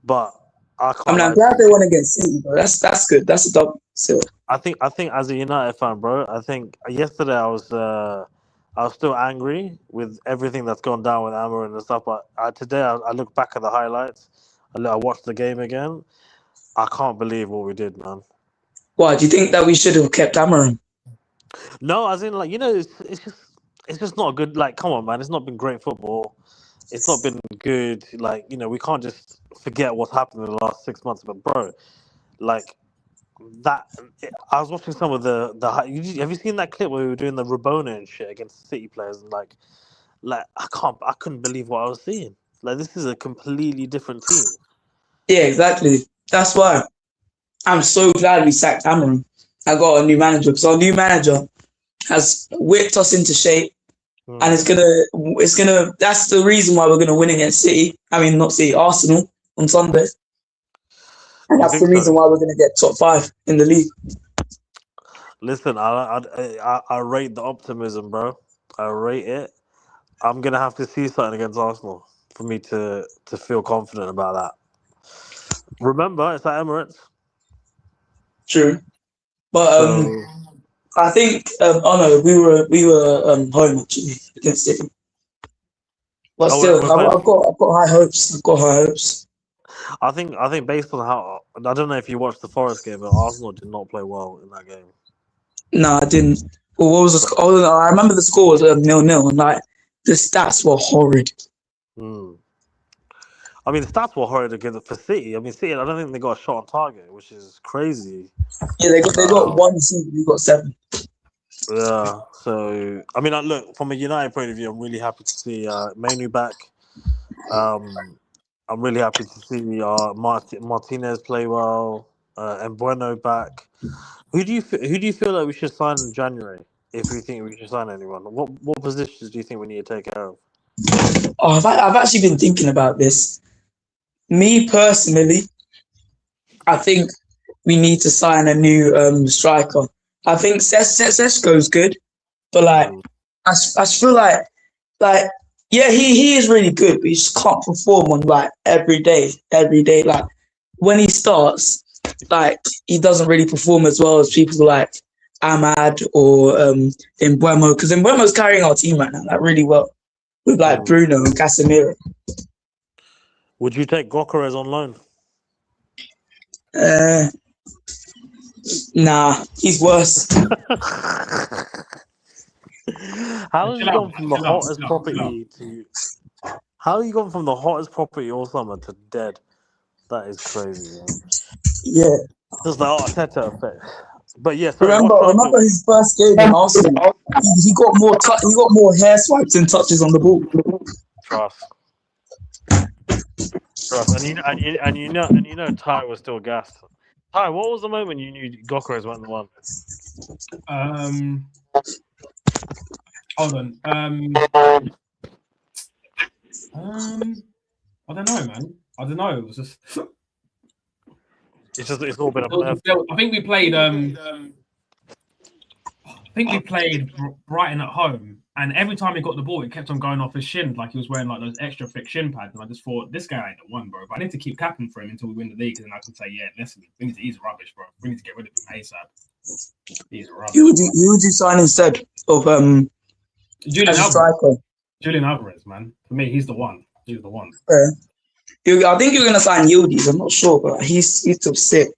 S2: but I
S3: I
S2: can't
S3: mean, I'm
S2: lie to
S3: glad
S2: you.
S3: they won against City, bro. That's good. That's a dub. So
S2: I think as a United fan, bro, I think yesterday I was still angry with everything that's gone down with Amarin and stuff. But today I look back at the highlights. I watched the game again. I can't believe what we did, man.
S3: why do you think that we should have kept Amarin?
S2: No, as in like it's just not good. Like, come on, man, it's not been great football. It's not been good. Like, we can't just forget what's happened in the last 6 months. But bro, like that, I was watching some of have you seen that clip where we were doing the Rabona and shit against City players and like I couldn't believe what I was seeing. Like, this is a completely different team.
S3: Yeah, exactly. That's why I'm so glad we sacked Amarin. I got a new manager because our new manager has whipped us into shape, and it's gonna. That's the reason why we're gonna win against City. I mean, not City, Arsenal on Sunday, and
S2: You
S3: that's the
S2: think so?
S3: reason why we're gonna get top 5 in the league.
S2: Listen, I rate the optimism, bro. I rate it. I'm gonna have to see something against Arsenal for me to feel confident about that. Remember, it's at Emirates,
S3: True, but
S2: so
S3: I think. Oh no, we were home actually against City. But still,
S2: we're playing.
S3: I've got high hopes. I've got high hopes.
S2: I think based on how I don't know if you watched the Forest game, but Arsenal did not play well in that game.
S3: No, I didn't. Well, what was the score? Oh, no, I remember the score was 0-0, and like the stats were horrid.
S2: I mean, the stats were horrid against for City. I mean, City. I don't think they got a shot on target, which is crazy.
S3: Yeah, they got 1 seed, we got 7.
S2: Yeah. So I mean, look, from a United point of view, I'm really happy to see Manu back. I'm really happy to see Martinez play well, and Bueno back. Who do you feel like we should sign in January? If we think we should sign anyone, what positions do you think we need to take care of?
S3: Oh, I've actually been thinking about this. Me personally, I think we need to sign a new striker. I think Sesko's good, but like I feel like yeah, he is really good, but he just can't perform on like every day. Like when he starts, like he doesn't really perform as well as people like Ahmad or Mbeumo, because Mbeumo's carrying our team right now like really well with like Bruno and Casemiro.
S2: Would you take Gokares on loan?
S3: Nah, he's worse.
S2: How have you gone from the hottest property to? How are you gone from the hottest property all summer to dead? That is crazy, man.
S3: Yeah.
S2: Just the Arteta effect. But yeah, sorry,
S3: remember his first game in Arsenal. He got more hair swipes and touches on the ball.
S2: Trust. And you know, Ty was still gassed. Ty, what was the moment you knew Gokares went the one?
S1: Hold on. I don't know, man. I don't know. It was just.
S2: It's all been a blur.
S1: I think we played. Brighton at home, and every time he got the ball, it kept on going off his shin, like he was wearing like those extra thick shin pads. And I just thought, this guy ain't the one, bro. But I need to keep capping for him until we win the league, and then I can say, yeah, listen, he's rubbish, bro. We need to get rid of him ASAP. He's rubbish.
S3: Who would you sign instead of
S1: Julian Alvarez? Julian Alvarez, man. For me, he's the one. He's the one.
S3: I think you're gonna sign Yildiz. I'm not sure, but he's still sick.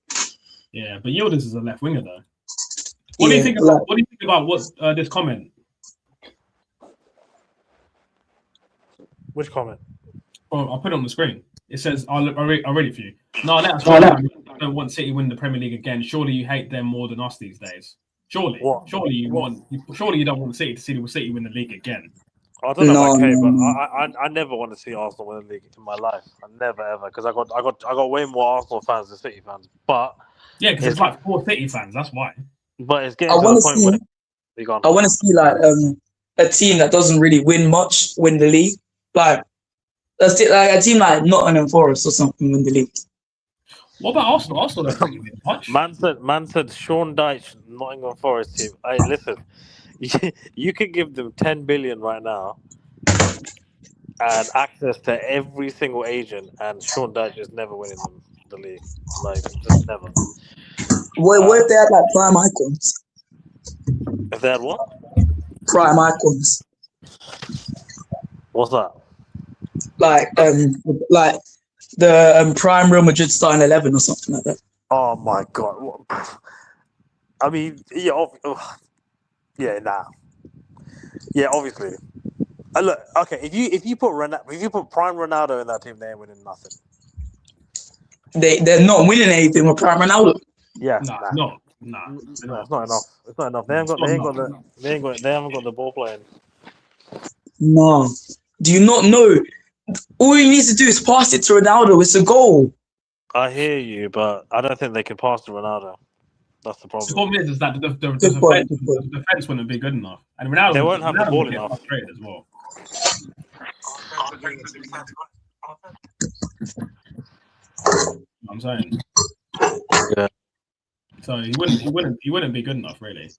S1: Yeah, but Yildiz is a left winger though. What do you think about this comment?
S2: Which comment?
S1: Well, I'll put it on the screen. It says, I'll read it for you. No, that's right. I don't want City win the Premier League again. Surely you hate them more than us these days. Surely you don't want City to see the City win the league again.
S2: I don't know but I never want to see Arsenal win the league in my life. I never ever, because I got way more Arsenal fans than City fans. But
S1: yeah, because it's like 4 City fans. That's why.
S2: But it's getting to the point where
S3: I want to see like a team that doesn't really win much win the league. Like That's it, like a team like Nottingham Forest or something win the league.
S1: What about Arsenal? Arsenal don't really win much.
S2: Man said Sean Dyche, Nottingham Forest team. Hey, listen, you could give them 10 billion right now and access to every single agent, and Sean Dyche is never winning them the league. Like, just never.
S3: What if they had like prime icons?
S2: If they had what?
S3: Prime icons.
S2: What's that?
S3: Like the prime Real Madrid starting 11 or something like that.
S2: Oh my god! I mean, yeah, nah, yeah, obviously. Look, okay, if you put prime Ronaldo in that team, they ain't winning nothing.
S3: They're not winning anything with prime Ronaldo.
S2: Yeah,
S1: No,
S2: it's not enough. It's not enough. They haven't got the ball playing.
S3: No. Do you not know? All he needs to do is pass it to Ronaldo. It's a goal.
S2: I hear you, but I don't think they can pass to Ronaldo. That's the problem.
S1: The problem is that the defense wouldn't be good enough, and Ronaldo
S2: they won't have the ball enough.
S1: As well. I'm saying.
S2: Yeah.
S1: So he wouldn't be good enough, really.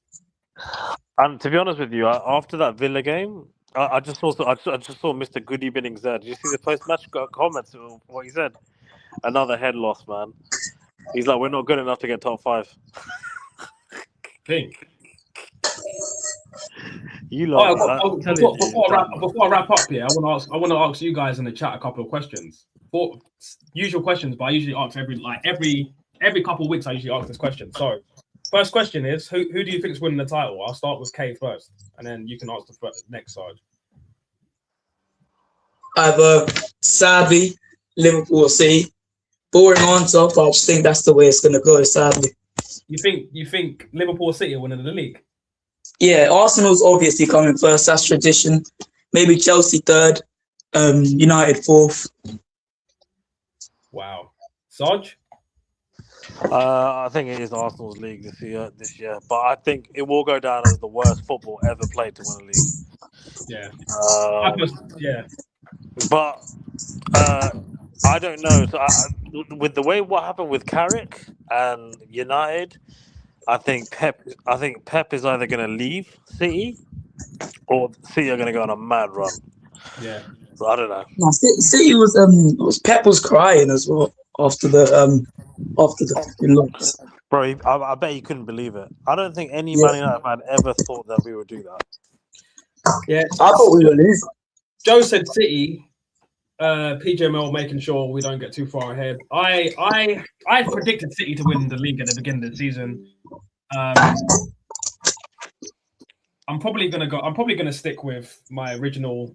S2: And to be honest with you, after that Villa game, I just saw Mr. Goody Binnings there. Did you see the post-match comments of what he said? Another head loss, man. He's like, we're not good enough to get top 5.
S1: Think.
S2: You lot.
S1: Before I wrap up here, I want to ask you guys in the chat a couple of questions. Usual questions, but I usually ask every couple of weeks. I usually ask this question. So, first question is, who do you think is winning the title? I'll start with Kay first, and then you can ask the next side.
S3: Either sadly Liverpool or City. Boring answer, but I just think that's the way it's gonna go. Sadly.
S1: You think Liverpool or City are winning the league?
S3: Yeah, Arsenal's obviously coming first. That's tradition. Maybe Chelsea third, United fourth.
S1: Wow, Sarge.
S2: I think it is Arsenal's league this year, but I think it will go down as the worst football ever played to win a league.
S1: Yeah.
S2: But I don't know. So with the way what happened with Carrick and United, I think Pep is either going to leave City or City are going to go on a mad run.
S1: Yeah.
S2: So I don't know.
S3: No, City was Pep was crying as well after the loss.
S2: Bro, I bet you couldn't believe it. I don't think any Man United fan ever thought that we would do that.
S1: Yeah,
S3: I thought we were losing.
S1: Joe said City. PJML making sure we don't get too far ahead. I predicted City to win the league at the beginning of the season. I'm probably gonna stick with my original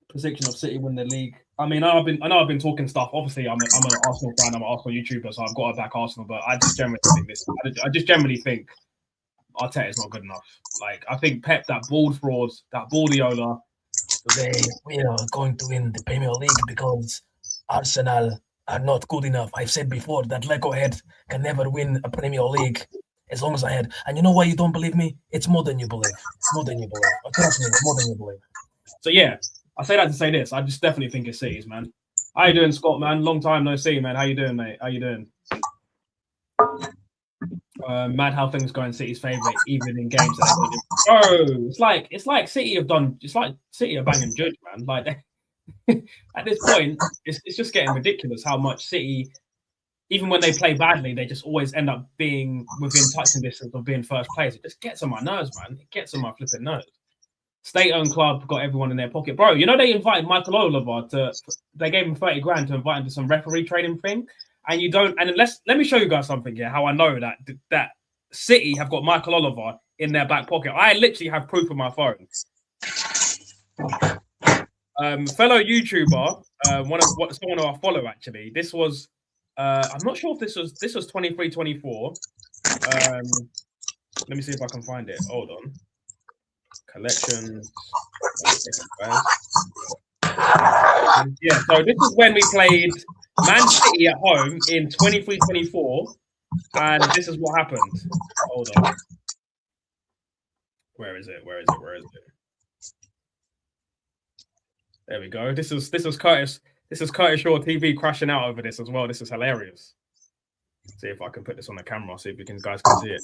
S1: prediction of City win the league. I mean, I know I've been talking stuff. Obviously, I'm an Arsenal fan. I'm an Arsenal YouTuber, so I've got to back Arsenal. But I just generally think Arteta is not good enough. Like, I think Pep, that bald fraud, that baldiola,
S4: we are going to win the Premier League because Arsenal are not good enough. I've said before that Lego Head can never win a Premier League as long as I had. And you know why you don't believe me? It's more than you believe. More than you believe. Trust me, more than you believe.
S1: So yeah, I say that to say this. I just definitely think it's City's, man. How you doing, Scott, man? Long time no see, man. How you doing, mate? How you doing? Mad how things go in City's favour, even in games that it's like City are banging judge, man. Like at this point, it's just getting ridiculous how much City, even when they play badly, they just always end up being within touching distance of being first place. It just gets on my nerves, man. It gets on my flipping nerves. State-owned club got everyone in their pocket, bro. You know they invited Michael Oliver they gave him 30 grand to invite him to some referee trading thing. And you don't, and let me show you guys something here, how I know that City have got Michael Oliver in their back pocket. I literally have proof on my phone. Fellow YouTuber, someone I follow actually. This was, I'm not sure if this was 23-24. Let me see if I can find it. Hold on. Collections. Yeah, so this is when we played Man City at home in 23-24, and this is what happened. Hold on. Where is it? There we go. This is Curtis. This is Curtis Shaw TV crashing out over this as well. This is hilarious. See if I can put this on the camera. See if you guys can see it.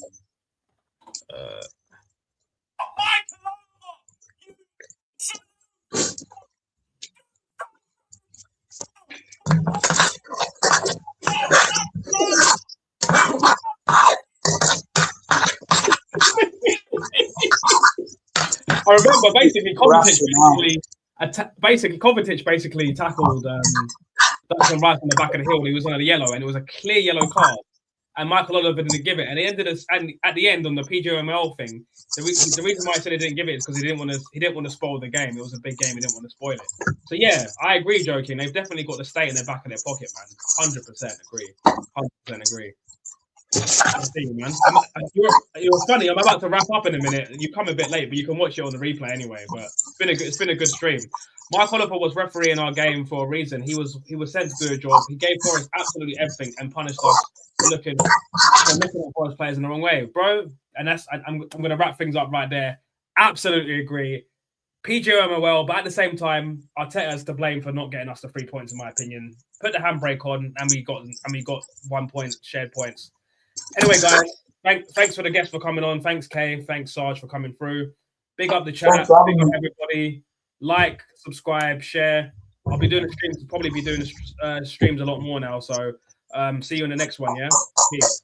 S1: I remember basically Kovacic basically tackled Declan Rice on the back of the hill. He was on a yellow, and it was a clear yellow card. And Michael Oliver didn't give it, and at the end on the PGML thing, the reason why I said he didn't give it is because he didn't want to spoil the game. It was a big game; he didn't want to spoil it. So yeah, I agree, joking. They've definitely got the state in the back of their pocket, man. 100% agree. 100% agree. See you, man. You're funny. I'm about to wrap up in a minute. You come a bit late, but you can watch it on the replay anyway. But it's been a good stream. Mike Oliver was refereeing our game for a reason. He was sent to do a job. He gave Forest absolutely everything and punished us for looking at Forest players in the wrong way, bro. And I'm going to wrap things up right there. Absolutely agree. PGMOL, but at the same time, Arteta's to blame for not getting us the 3 points, in my opinion. Put the handbrake on, and we got 1 point, shared points. Anyway, guys, thanks for the guests for coming on. Thanks, Kay. Thanks, Sarge, for coming through. Big up the chat. Big up everybody. Like, subscribe, share. I'll be doing the streams. Probably be doing streams a lot more now. So, see you in the next one. Yeah. Peace.